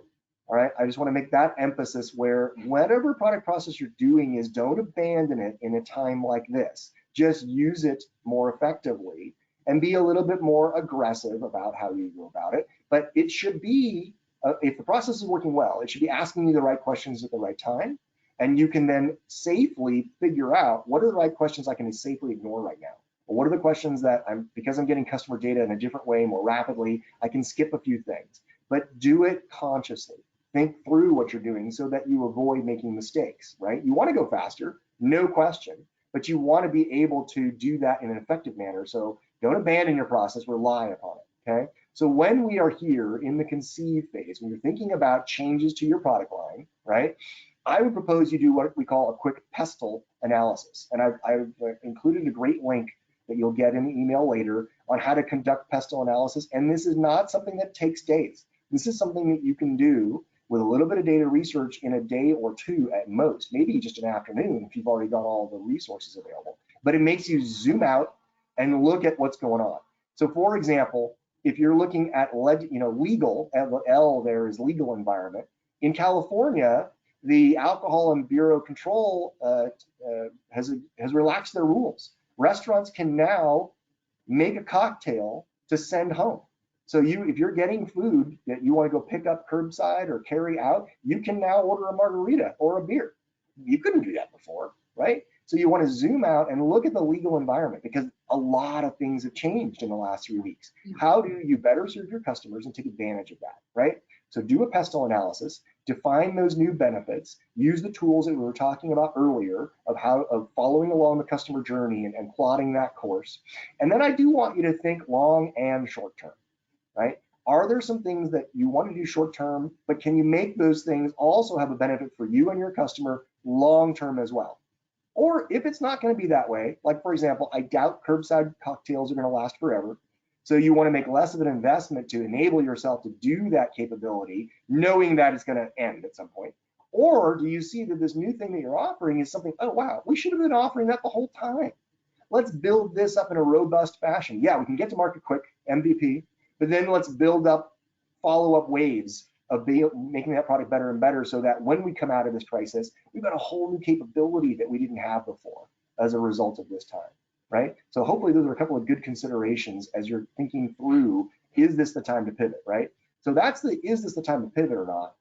[SPEAKER 2] all right? I just want to make that emphasis where whatever product process you're doing is, don't abandon it in a time like this. Just use it more effectively and be a little bit more aggressive about how you go about it. But it should be, if the process is working well, it should be asking you the right questions at the right time. And you can then safely figure out what are the right questions I can safely ignore right now. Or what are the questions that because I'm getting customer data in a different way, more rapidly, I can skip a few things. But do it consciously. Think through what you're doing so that you avoid making mistakes, right? You want to go faster, no question, but you want to be able to do that in an effective manner. So don't abandon your process, rely upon it, okay? So when we are here in the conceive phase, when you're thinking about changes to your product line, right? I would propose you do what we call a quick pestle analysis. And I've included a great link that you'll get in the email later on how to conduct pestle analysis. And this is not something that takes days. This is something that you can do with a little bit of data research in a day or two at most, maybe just an afternoon if you've already got all the resources available. But it makes you zoom out and look at what's going on. So for example, if you're looking at legal, L there is legal environment. In California, the Alcohol and Bureau Control has relaxed their rules. Restaurants can now make a cocktail to send home. So if you're getting food that you want to go pick up curbside or carry out, you can now order a margarita or a beer. You couldn't do that before, right? So you want to zoom out and look at the legal environment because a lot of things have changed in the last 3 weeks. How do you better serve your customers and take advantage of that, right? So do a pestle analysis, define those new benefits, use the tools that we were talking about earlier of following along the customer journey and plotting that course. And then I do want you to think long and short term, right? Are there some things that you want to do short term, but can you make those things also have a benefit for you and your customer long term as well? Or if it's not going to be that way, like for example, I doubt curbside cocktails are going to last forever. So you want to make less of an investment to enable yourself to do that capability, knowing that it's going to end at some point? Or do you see that this new thing that you're offering is something, oh, wow, we should have been offering that the whole time. Let's build this up in a robust fashion. Yeah, we can get to market quick, MVP, but then let's build up follow-up waves of making that product better and better so that when we come out of this crisis, we've got a whole new capability that we didn't have before as a result of this time, right? So hopefully those are a couple of good considerations as you're thinking through, is this the time to pivot, right? So that's the, is this the time to pivot or not?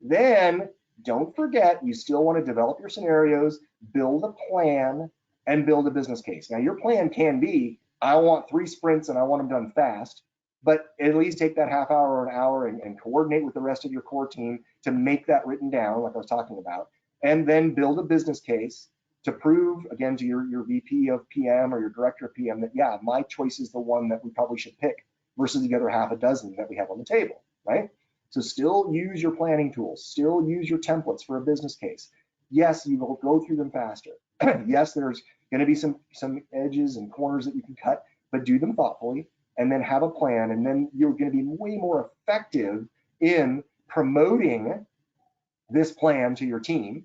[SPEAKER 2] Then don't forget, you still want to develop your scenarios, build a plan, and build a business case. Now your plan can be, I want 3 sprints and I want them done fast, but at least take that half hour or an hour and coordinate with the rest of your core team to make that written down, like I was talking about, and then build a business case to prove, again, to your VP of PM or your director of PM that, yeah, my choice is the one that we probably should pick versus the other half a dozen that we have on the table, right? So still use your planning tools, still use your templates for a business case. Yes, you will go through them faster. Yes, there's going to be some edges and corners that you can cut, but do them thoughtfully, and then have a plan, and then you're going to be way more effective in promoting this plan to your team,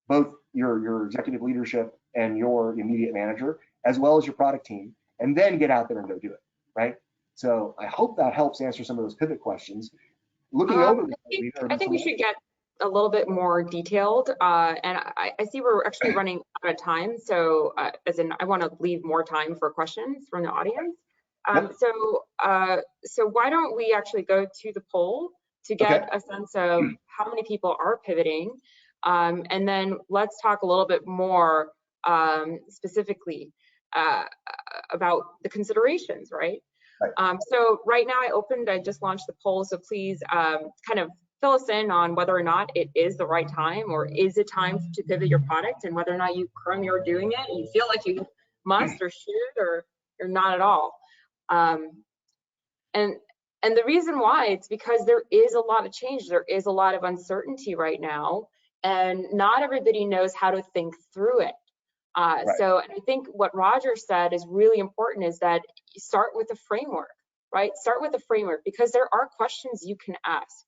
[SPEAKER 2] both your executive leadership and your immediate manager, as well as your product team, and then get out there and go do it, right? So I hope that helps answer some of those pivot questions. Looking over,
[SPEAKER 1] I think we should get a little bit more detailed, and I see we're actually running out of time. So as in, I want to leave more time for questions from the audience.
[SPEAKER 2] Yep.
[SPEAKER 1] So why don't we actually go to the poll to get a sense of how many people are pivoting, and then let's talk a little bit more specifically about the considerations, right? So right now I just launched the poll, so please kind of fill us in on whether or not it is the right time, or is it time to pivot your product, and whether or not you currently are doing it and you feel like you must or should, or you're not at all. And the reason why, it's because there is a lot of change, there is a lot of uncertainty right now, and not everybody knows how to think through it. So, and I think what Roger said is really important, is that you start with a framework, right? Start with a framework, because there are questions you can ask.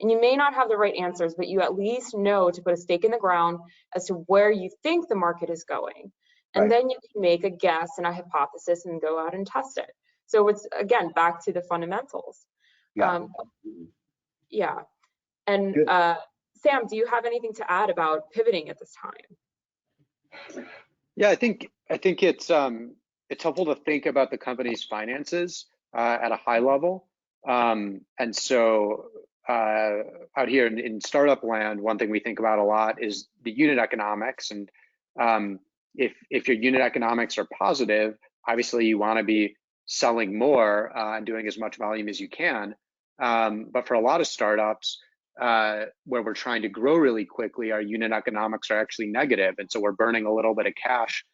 [SPEAKER 1] And you may not have the right answers, but you at least know to put a stake in the ground as to where you think the market is going. And then you can make a guess and a hypothesis and go out and test it. So it's, again, back to the fundamentals. Yeah. And Sam, do you have anything to add about pivoting at this time?
[SPEAKER 3] Yeah, I think it's helpful to think about the company's finances at a high level. And so out here in startup land, one thing we think about a lot is the unit economics. And if your unit economics are positive, obviously you want to be selling more and doing as much volume as you can. But for a lot of startups, where we're trying to grow really quickly, our unit economics are actually negative. And so we're burning a little bit of cash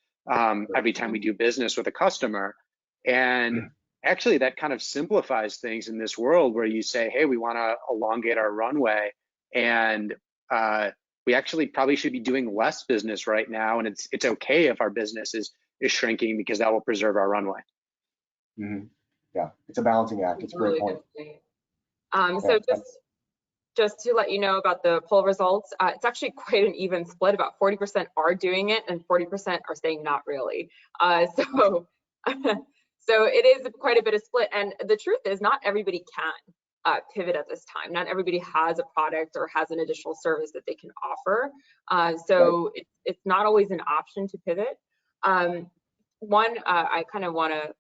[SPEAKER 3] every time we do business with a customer. And actually that kind of simplifies things in this world where you say, hey, we want to elongate our runway, and we actually probably should be doing less business right now. And it's okay if our business is shrinking, because that will preserve our runway.
[SPEAKER 2] Yeah, it's a balancing act. It's a great point.
[SPEAKER 1] So just to let you know about the poll results, it's actually quite an even split. About 40% are doing it and 40% are saying not really. So it is quite a bit of split. And the truth is, not everybody can pivot at this time. Not everybody has a product or has an additional service that they can offer. So it's not always an option to pivot. I kind of want to,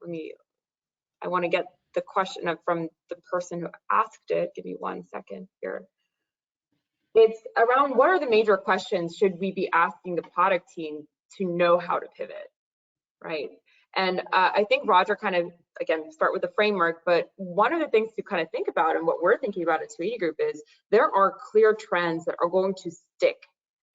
[SPEAKER 1] I want to get the question from the person who asked it. Give me 1 second here. It's around, what are the major questions should we be asking the product team to know how to pivot, right? And I think Roger kind of, again, start with the framework, but one of the things to kind of think about, and what we're thinking about at 280 Group, is there are clear trends that are going to stick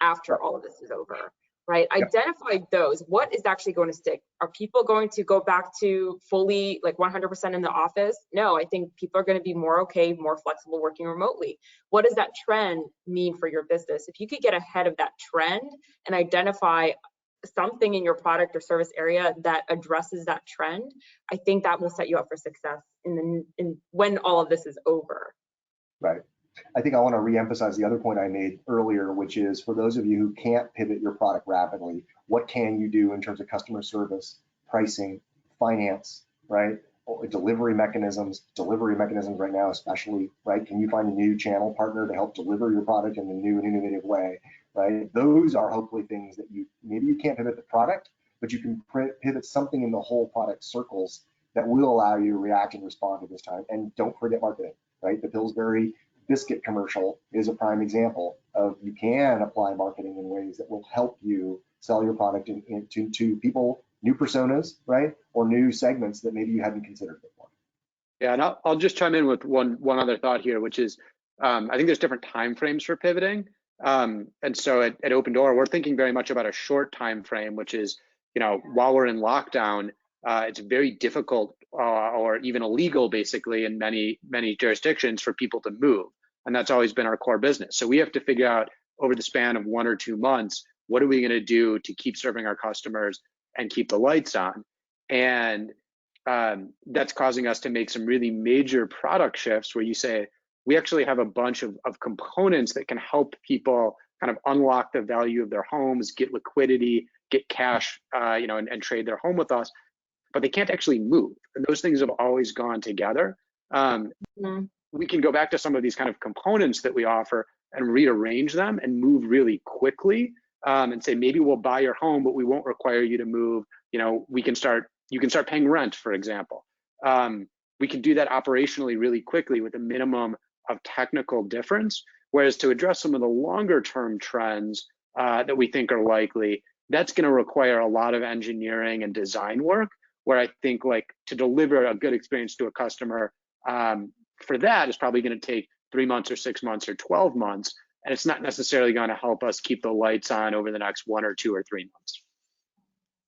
[SPEAKER 1] after all of this is over, right? Identify those. What is actually going to stick? Are people going to go back to fully, like 100% in the office? No, I think people are going to be more okay, more flexible working remotely. What does that trend mean for your business? If you could get ahead of that trend and identify something in your product or service area that addresses that trend, I think that will set you up for success when all of this is over.
[SPEAKER 2] Right. I think I want to reemphasize the other point I made earlier, which is for those of you who can't pivot your product rapidly, what can you do in terms of customer service, pricing, finance, right? Delivery mechanisms right now especially, right? Can you find a new channel partner to help deliver your product in a new and innovative way, right? Those are hopefully things that maybe you can't pivot the product, but you can pivot something in the whole product circles that will allow you to react and respond to this time. And don't forget marketing, right? The Pillsbury biscuit commercial is a prime example of you can apply marketing in ways that will help you sell your product to people, new personas, right? Or new segments that maybe you hadn't considered before.
[SPEAKER 3] Yeah, and I'll just chime in with one other thought here, which is I think there's different time frames for pivoting. And so at Opendoor, we're thinking very much about a short time frame, which is, while we're in lockdown, it's very difficult or even illegal, basically, in many jurisdictions for people to move. And that's always been our core business. So we have to figure out over the span of 1 or 2 months, what are we going to do to keep serving our customers and keep the lights on? And that's causing us to make some really major product shifts where you say, we actually have a bunch of components that can help people kind of unlock the value of their homes, get liquidity, get cash, and trade their home with us, but they can't actually move. And those things have always gone together. We can go back to some of these kind of components that we offer and rearrange them and move really quickly and say, maybe we'll buy your home, but we won't require you to move. You can start paying rent, for example. We can do that operationally really quickly with a minimum of technical difference. Whereas to address some of the longer term trends that we think are likely, that's going to require a lot of engineering and design work, where I think like to deliver a good experience to a customer, for that is probably going to take 3 months or 6 months or 12 months. And it's not necessarily going to help us keep the lights on over the next 1 or 2 or 3 months.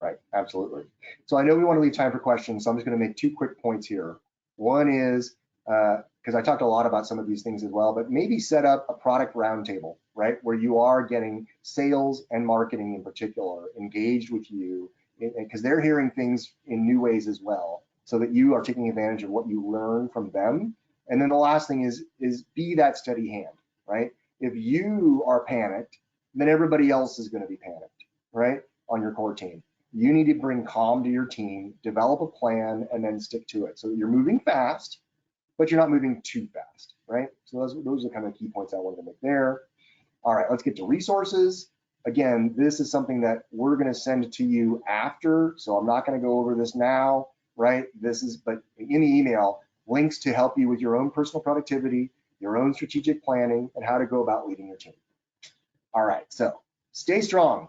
[SPEAKER 2] Right, absolutely. So I know we want to leave time for questions, so I'm just going to make 2 quick points here. One is, because I talked a lot about some of these things as well, but maybe set up a product roundtable, right? Where you are getting sales and marketing in particular engaged with you, because they're hearing things in new ways as well, so that you are taking advantage of what you learn from them. And then the last thing is be that steady hand, right? If you are panicked, then everybody else is going to be panicked, right? On your core team. You need to bring calm to your team, develop a plan, and then stick to it. So that you're moving fast, but you're not moving too fast, right? So those are kind of key points I wanted to make there. All right, let's get to resources. Again, this is something that we're going to send to you after, so I'm not going to go over this now, right? But in the email, links to help you with your own personal productivity, your own strategic planning, and how to go about leading your team. All right, so stay strong.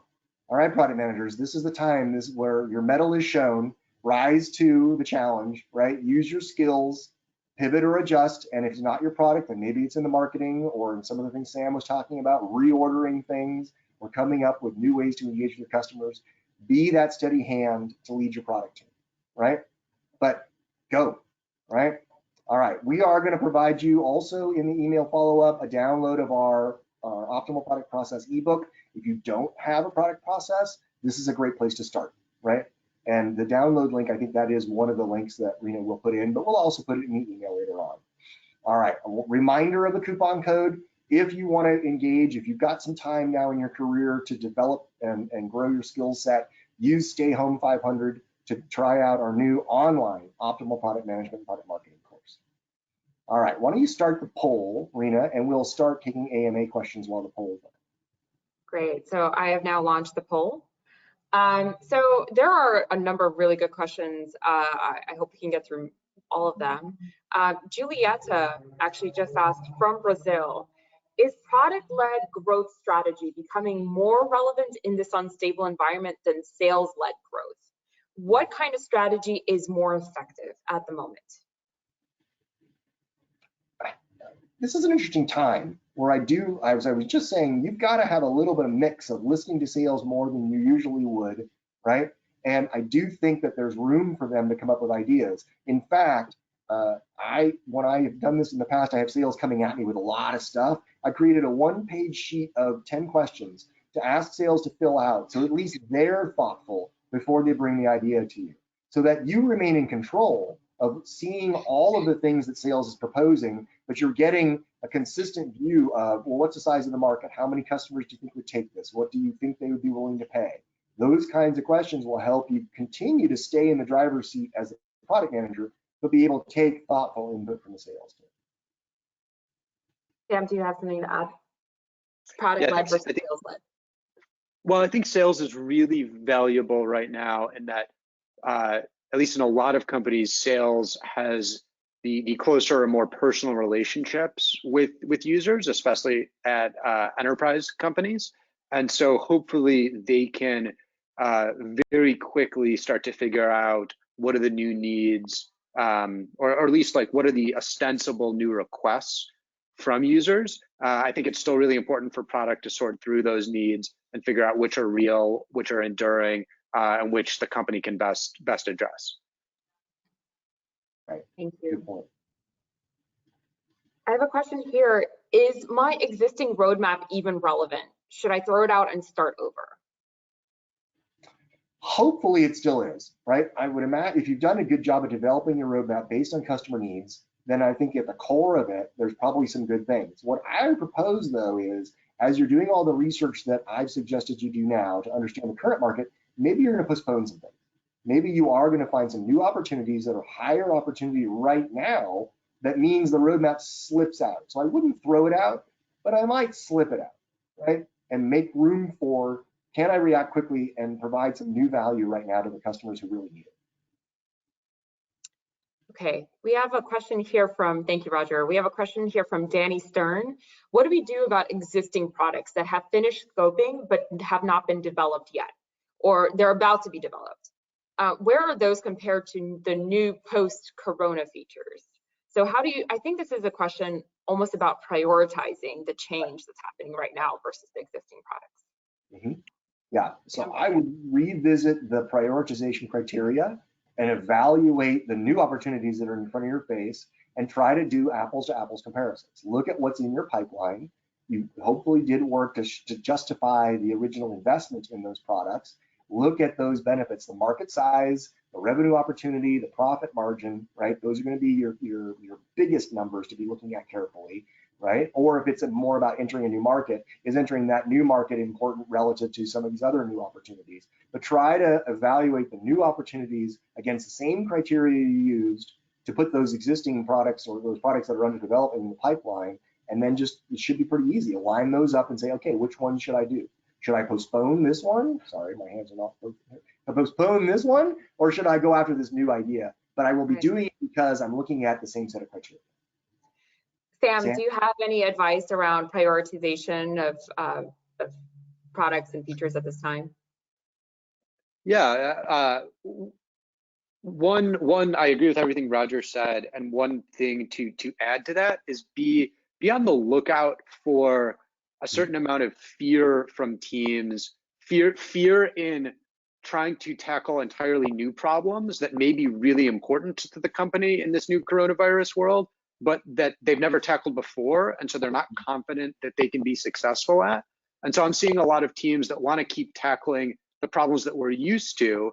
[SPEAKER 2] All right, product managers, this is the time. This is where your mettle is shown. Rise to the challenge, right? Use your skills, pivot or adjust. And if it's not your product, then maybe it's in the marketing or in some of the things Sam was talking about, reordering things or coming up with new ways to engage with your customers. Be that steady hand to lead your product team, right? But go, right? All right, we are going to provide you also in the email follow-up a download of our Optimal Product Process ebook. If you don't have a product process, this is a great place to start, right? And the download link, I think that is one of the links that Rina will put in, but we'll also put it in the email later on. All right, a reminder of the coupon code. If you want to engage, if you've got some time now in your career to develop and grow your skill set, use Stay Home 500 to try out our new online Optimal Product Management and Product Marketing course. All right, why don't you start the poll, Rina, and we'll start taking AMA questions while the poll is running.
[SPEAKER 1] Great, so I have now launched the poll. So there are a number of really good questions. I hope we can get through all of them. Julieta actually just asked from Brazil, is product-led growth strategy becoming more relevant in this unstable environment than sales-led growth? What kind of strategy is more effective at the moment?
[SPEAKER 2] This is an interesting time where I was just saying, you've got to have a little bit of mix of listening to sales more than you usually would, right? And I do think that there's room for them to come up with ideas. In fact, when I have done this in the past, I have sales coming at me with a lot of stuff. I created a 1-page sheet of 10 questions to ask sales to fill out, so at least they're thoughtful before they bring the idea to you, so that you remain in control of seeing all of the things that sales is proposing, but you're getting a consistent view of, well, what's the size of the market? How many customers do you think would take this? What do you think they would be willing to pay? Those kinds of questions will help you continue to stay in the driver's seat as a product manager, but be able to take thoughtful input from the sales team.
[SPEAKER 1] Sam, do you have something to add? Product-led versus sales-led.
[SPEAKER 3] Well, I think sales is really valuable right now in that, at least in a lot of companies, sales has the closer and more personal relationships with users, especially at enterprise companies. And so hopefully they can very quickly start to figure out what are the new needs, or at least like what are the ostensible new requests from users. I think it's still really important for product to sort through those needs and figure out which are real, which are enduring, and which the company can best address.
[SPEAKER 2] Right.
[SPEAKER 1] Thank you.
[SPEAKER 2] Good point.
[SPEAKER 1] I have a question here. Is my existing roadmap even relevant? Should I throw it out and start over?
[SPEAKER 2] Hopefully it still is, right? I would imagine if you've done a good job of developing your roadmap based on customer needs, then I think at the core of it, there's probably some good things. What I would propose though is, as you're doing all the research that I've suggested you do now to understand the current market, maybe you're gonna postpone some things. Maybe you are gonna find some new opportunities that are higher opportunity right now. That means the roadmap slips out. So I wouldn't throw it out, but I might slip it out, right? And make room for, can I react quickly and provide some new value right now to the customers who really need it?
[SPEAKER 1] Okay, we have a question here from, thank you, Roger. We have a question here from Danny Stern. What do we do about existing products that have finished scoping but have not been developed yet, or they're about to be developed? Where are those compared to the new post-corona features? So how do you, I think this is a question almost about prioritizing the change that's happening right now versus the existing products.
[SPEAKER 2] Mm-hmm. Yeah, so I would revisit the prioritization criteria and evaluate the new opportunities that are in front of your face and try to do apples to apples comparisons. Look at what's in your pipeline. You hopefully did work to justify the original investment in those products. Look at those benefits, the market size, the revenue opportunity, the profit margin, right? Those are going to be your biggest numbers to be looking at carefully, right? Or if it's more about entering a new market, is entering that new market important relative to some of these other new opportunities? But try to evaluate the new opportunities against the same criteria you used to put those existing products or those products that are under development in the pipeline, and then just, it should be pretty easy. Align those up and say, okay, which one should I do? Should I postpone this one? Sorry, my hands are not postpone this one, or should I go after this new idea? But I will be doing it because I'm looking at the same set of criteria.
[SPEAKER 1] Sam, do you have any advice around prioritization of products and features at this time?
[SPEAKER 3] Yeah, one, I agree with everything Roger said, and one thing to add to that is be on the lookout for a certain amount of fear from teams, fear in trying to tackle entirely new problems that may be really important to the company in this new coronavirus world, but that they've never tackled before, and so they're not confident that they can be successful at. And so I'm seeing a lot of teams that want to keep tackling the problems that we're used to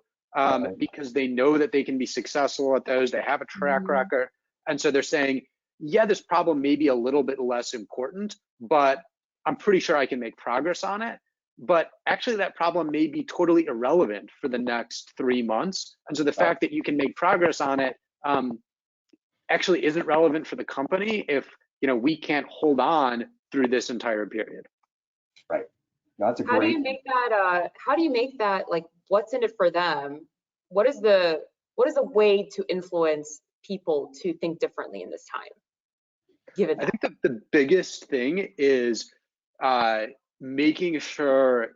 [SPEAKER 3] because they know that they can be successful at those, they have a track record, and so they're saying, yeah, this problem may be a little bit less important, but I'm pretty sure I can make progress on it. But actually that problem may be totally irrelevant for the next 3 months. And so the fact that you can make progress on it actually isn't relevant for the company if we can't hold on through this entire period.
[SPEAKER 2] Right. That's a great.
[SPEAKER 1] How do you make that like what's in it for them? What is the way to influence people to think differently in this time? Given that.
[SPEAKER 3] I think that the biggest thing is making sure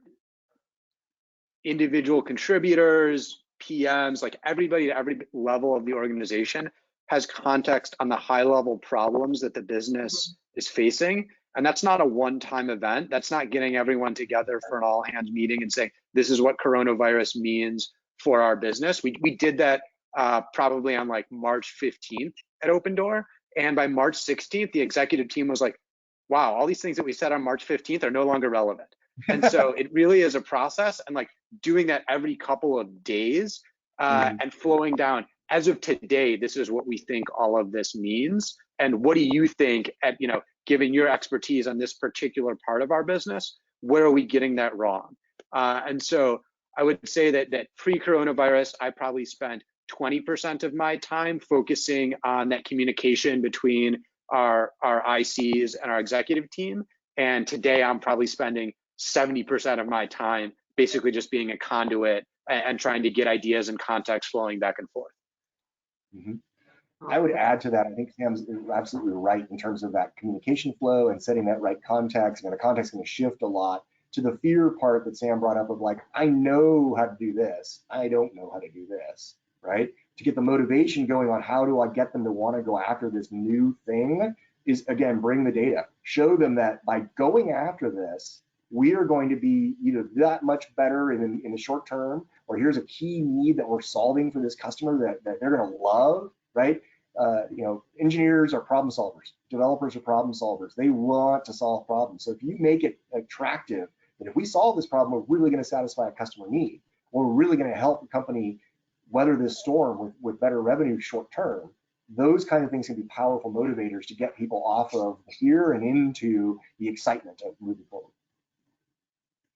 [SPEAKER 3] individual contributors, PMs, like everybody at every level of the organization has context on the high level problems that the business is facing. And that's not a one-time event. That's not getting everyone together for an all hands meeting and saying, this is what coronavirus means for our business. We did that probably on like March 15th at Opendoor. And by March 16th, the executive team was like, wow, all these things that we said on March 15th are no longer relevant. And so it really is a process, and like doing that every couple of days and flowing down. As of today, this is what we think all of this means. And what do you think, at, you know, given your expertise on this particular part of our business, where are we getting that wrong? And so I would say that pre-coronavirus, I probably spent 20% of my time focusing on that communication between our ICs and our executive team. And today I'm probably spending 70% of my time basically just being a conduit and trying to get ideas and context flowing back and forth.
[SPEAKER 2] I would add to that, I think Sam's absolutely right in terms of that communication flow and setting that right context. And the context is going to shift a lot to the fear part that Sam brought up of like, I know how to do this, I don't know how to do this, right? To get the motivation going on how do I get them to want to go after this new thing is, again, bring the data. Show them that by going after this, we are going to be either that much better in the short term, or here's a key need that we're solving for this customer that they're going to love, right? You know, engineers are problem solvers, developers are problem solvers. They want to solve problems. So if you make it attractive, that if we solve this problem, we're really going to satisfy a customer need, or we're really going to help the company weather this storm with better revenue short term, those kind of things can be powerful motivators to get people off of fear and into the excitement of moving forward.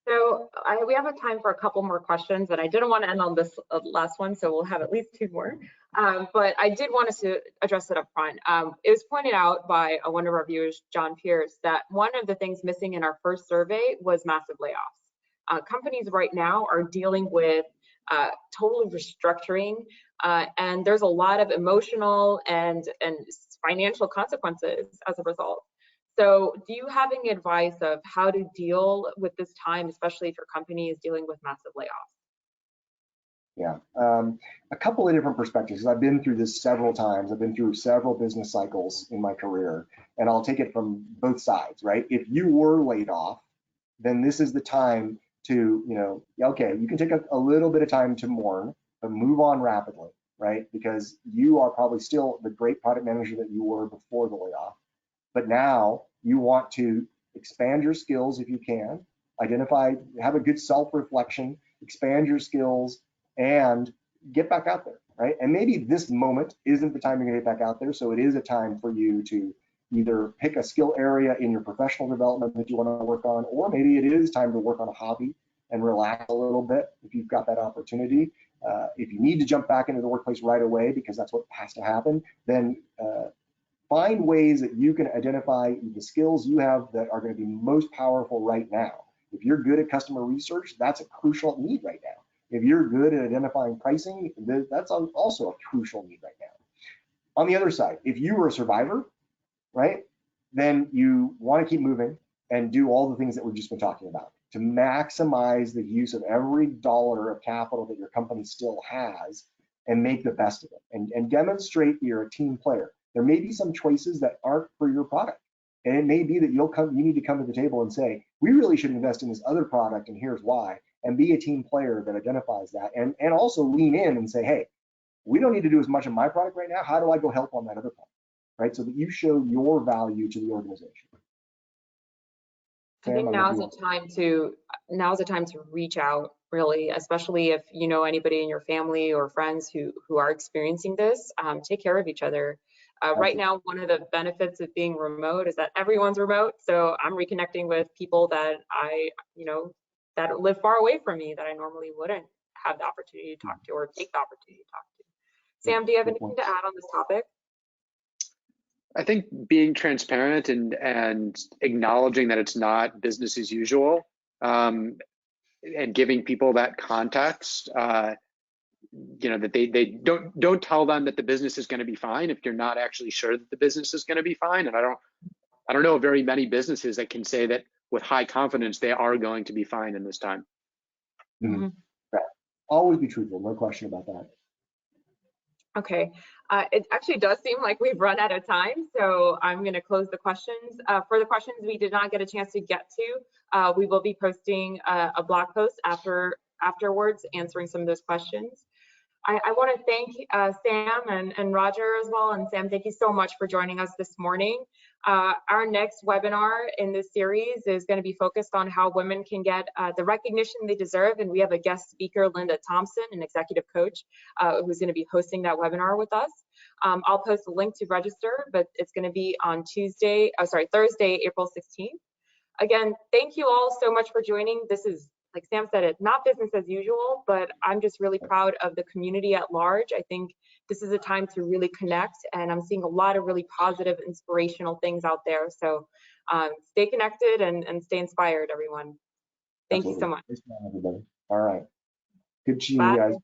[SPEAKER 1] So we have a time for a couple more questions, and I didn't want to end on this last one, so we'll have at least two more. But I did want us to address it up front. It was pointed out by one of our viewers, John Pierce, that one of the things missing in our first survey was massive layoffs. Companies right now are dealing with total restructuring, and there's a lot of emotional and financial consequences as a result. So do you have any advice of how to deal with this time, especially if your company is dealing with massive layoffs?
[SPEAKER 2] Yeah, a couple of different perspectives. I've been through this several times. I've been through several business cycles in my career, and I'll take it from both sides, right? If you were laid off, then this is the time to, you know, okay, you can take a little bit of time to mourn, but move on rapidly, right? Because you are probably still the great product manager that you were before the layoff. But now you want to expand your skills if you can, identify, have a good self-reflection, expand your skills, and get back out there, right? And maybe this moment isn't the time you're gonna get back out there, so it is a time for you to either pick a skill area in your professional development that you wanna work on, or maybe it is time to work on a hobby and relax a little bit if you've got that opportunity. If you need to jump back into the workplace right away because that's what has to happen, then find ways that you can identify the skills you have that are going to be most powerful right now. If you're good at customer research, that's a crucial need right now. If you're good at identifying pricing, that's also a crucial need right now. On the other side, if you were a survivor, right, then you want to keep moving and do all the things that we've just been talking about to maximize the use of every dollar of capital that your company still has and make the best of it and demonstrate you're a team player. There may be some choices that aren't for your product. And it may be that you need to come to the table and say, we really should invest in this other product and here's why, and be a team player that identifies that and also lean in and say, hey, we don't need to do as much of my product right now. How do I go help on that other product, right? So that you show your value to the organization.
[SPEAKER 1] I think now's the time to reach out, really, especially if you know anybody in your family or friends who are experiencing this. Take care of each other. Right now, one of the benefits of being remote is that everyone's remote. So I'm reconnecting with people that that live far away from me that I normally wouldn't have the opportunity to talk to or take the opportunity to talk to. Sam, do you have anything to add on this topic?
[SPEAKER 3] I think being transparent and acknowledging that it's not business as usual, and giving people that context, you know, that they don't tell them that the business is going to be fine if you're not actually sure that the business is going to be fine. And I don't know very many businesses that can say that with high confidence they are going to be fine in this time.
[SPEAKER 2] Mm-hmm. Right. Always be truthful, no question about that.
[SPEAKER 1] Okay, it actually does seem like we've run out of time, so I'm going to close the questions. For the questions we did not get a chance to get to, we will be posting a blog post afterwards answering some of those questions. I want to thank Sam and Roger as well. And Sam, thank you so much for joining us this morning. Our next webinar in this series is going to be focused on how women can get the recognition they deserve. And we have a guest speaker, Linda Thompson, an executive coach, who's going to be hosting that webinar with us. I'll post a link to register, but it's going to be on Thursday, April 16th. Again, thank you all so much for joining. This is, like Sam said, it's not business as usual, but I'm just really proud of the community at large. I think this is a time to really connect, and I'm seeing a lot of really positive, inspirational things out there. So stay connected and stay inspired, everyone. Thank you so much.
[SPEAKER 2] Thanks, everybody. All right. Good seeing
[SPEAKER 1] Bye.
[SPEAKER 2] you guys.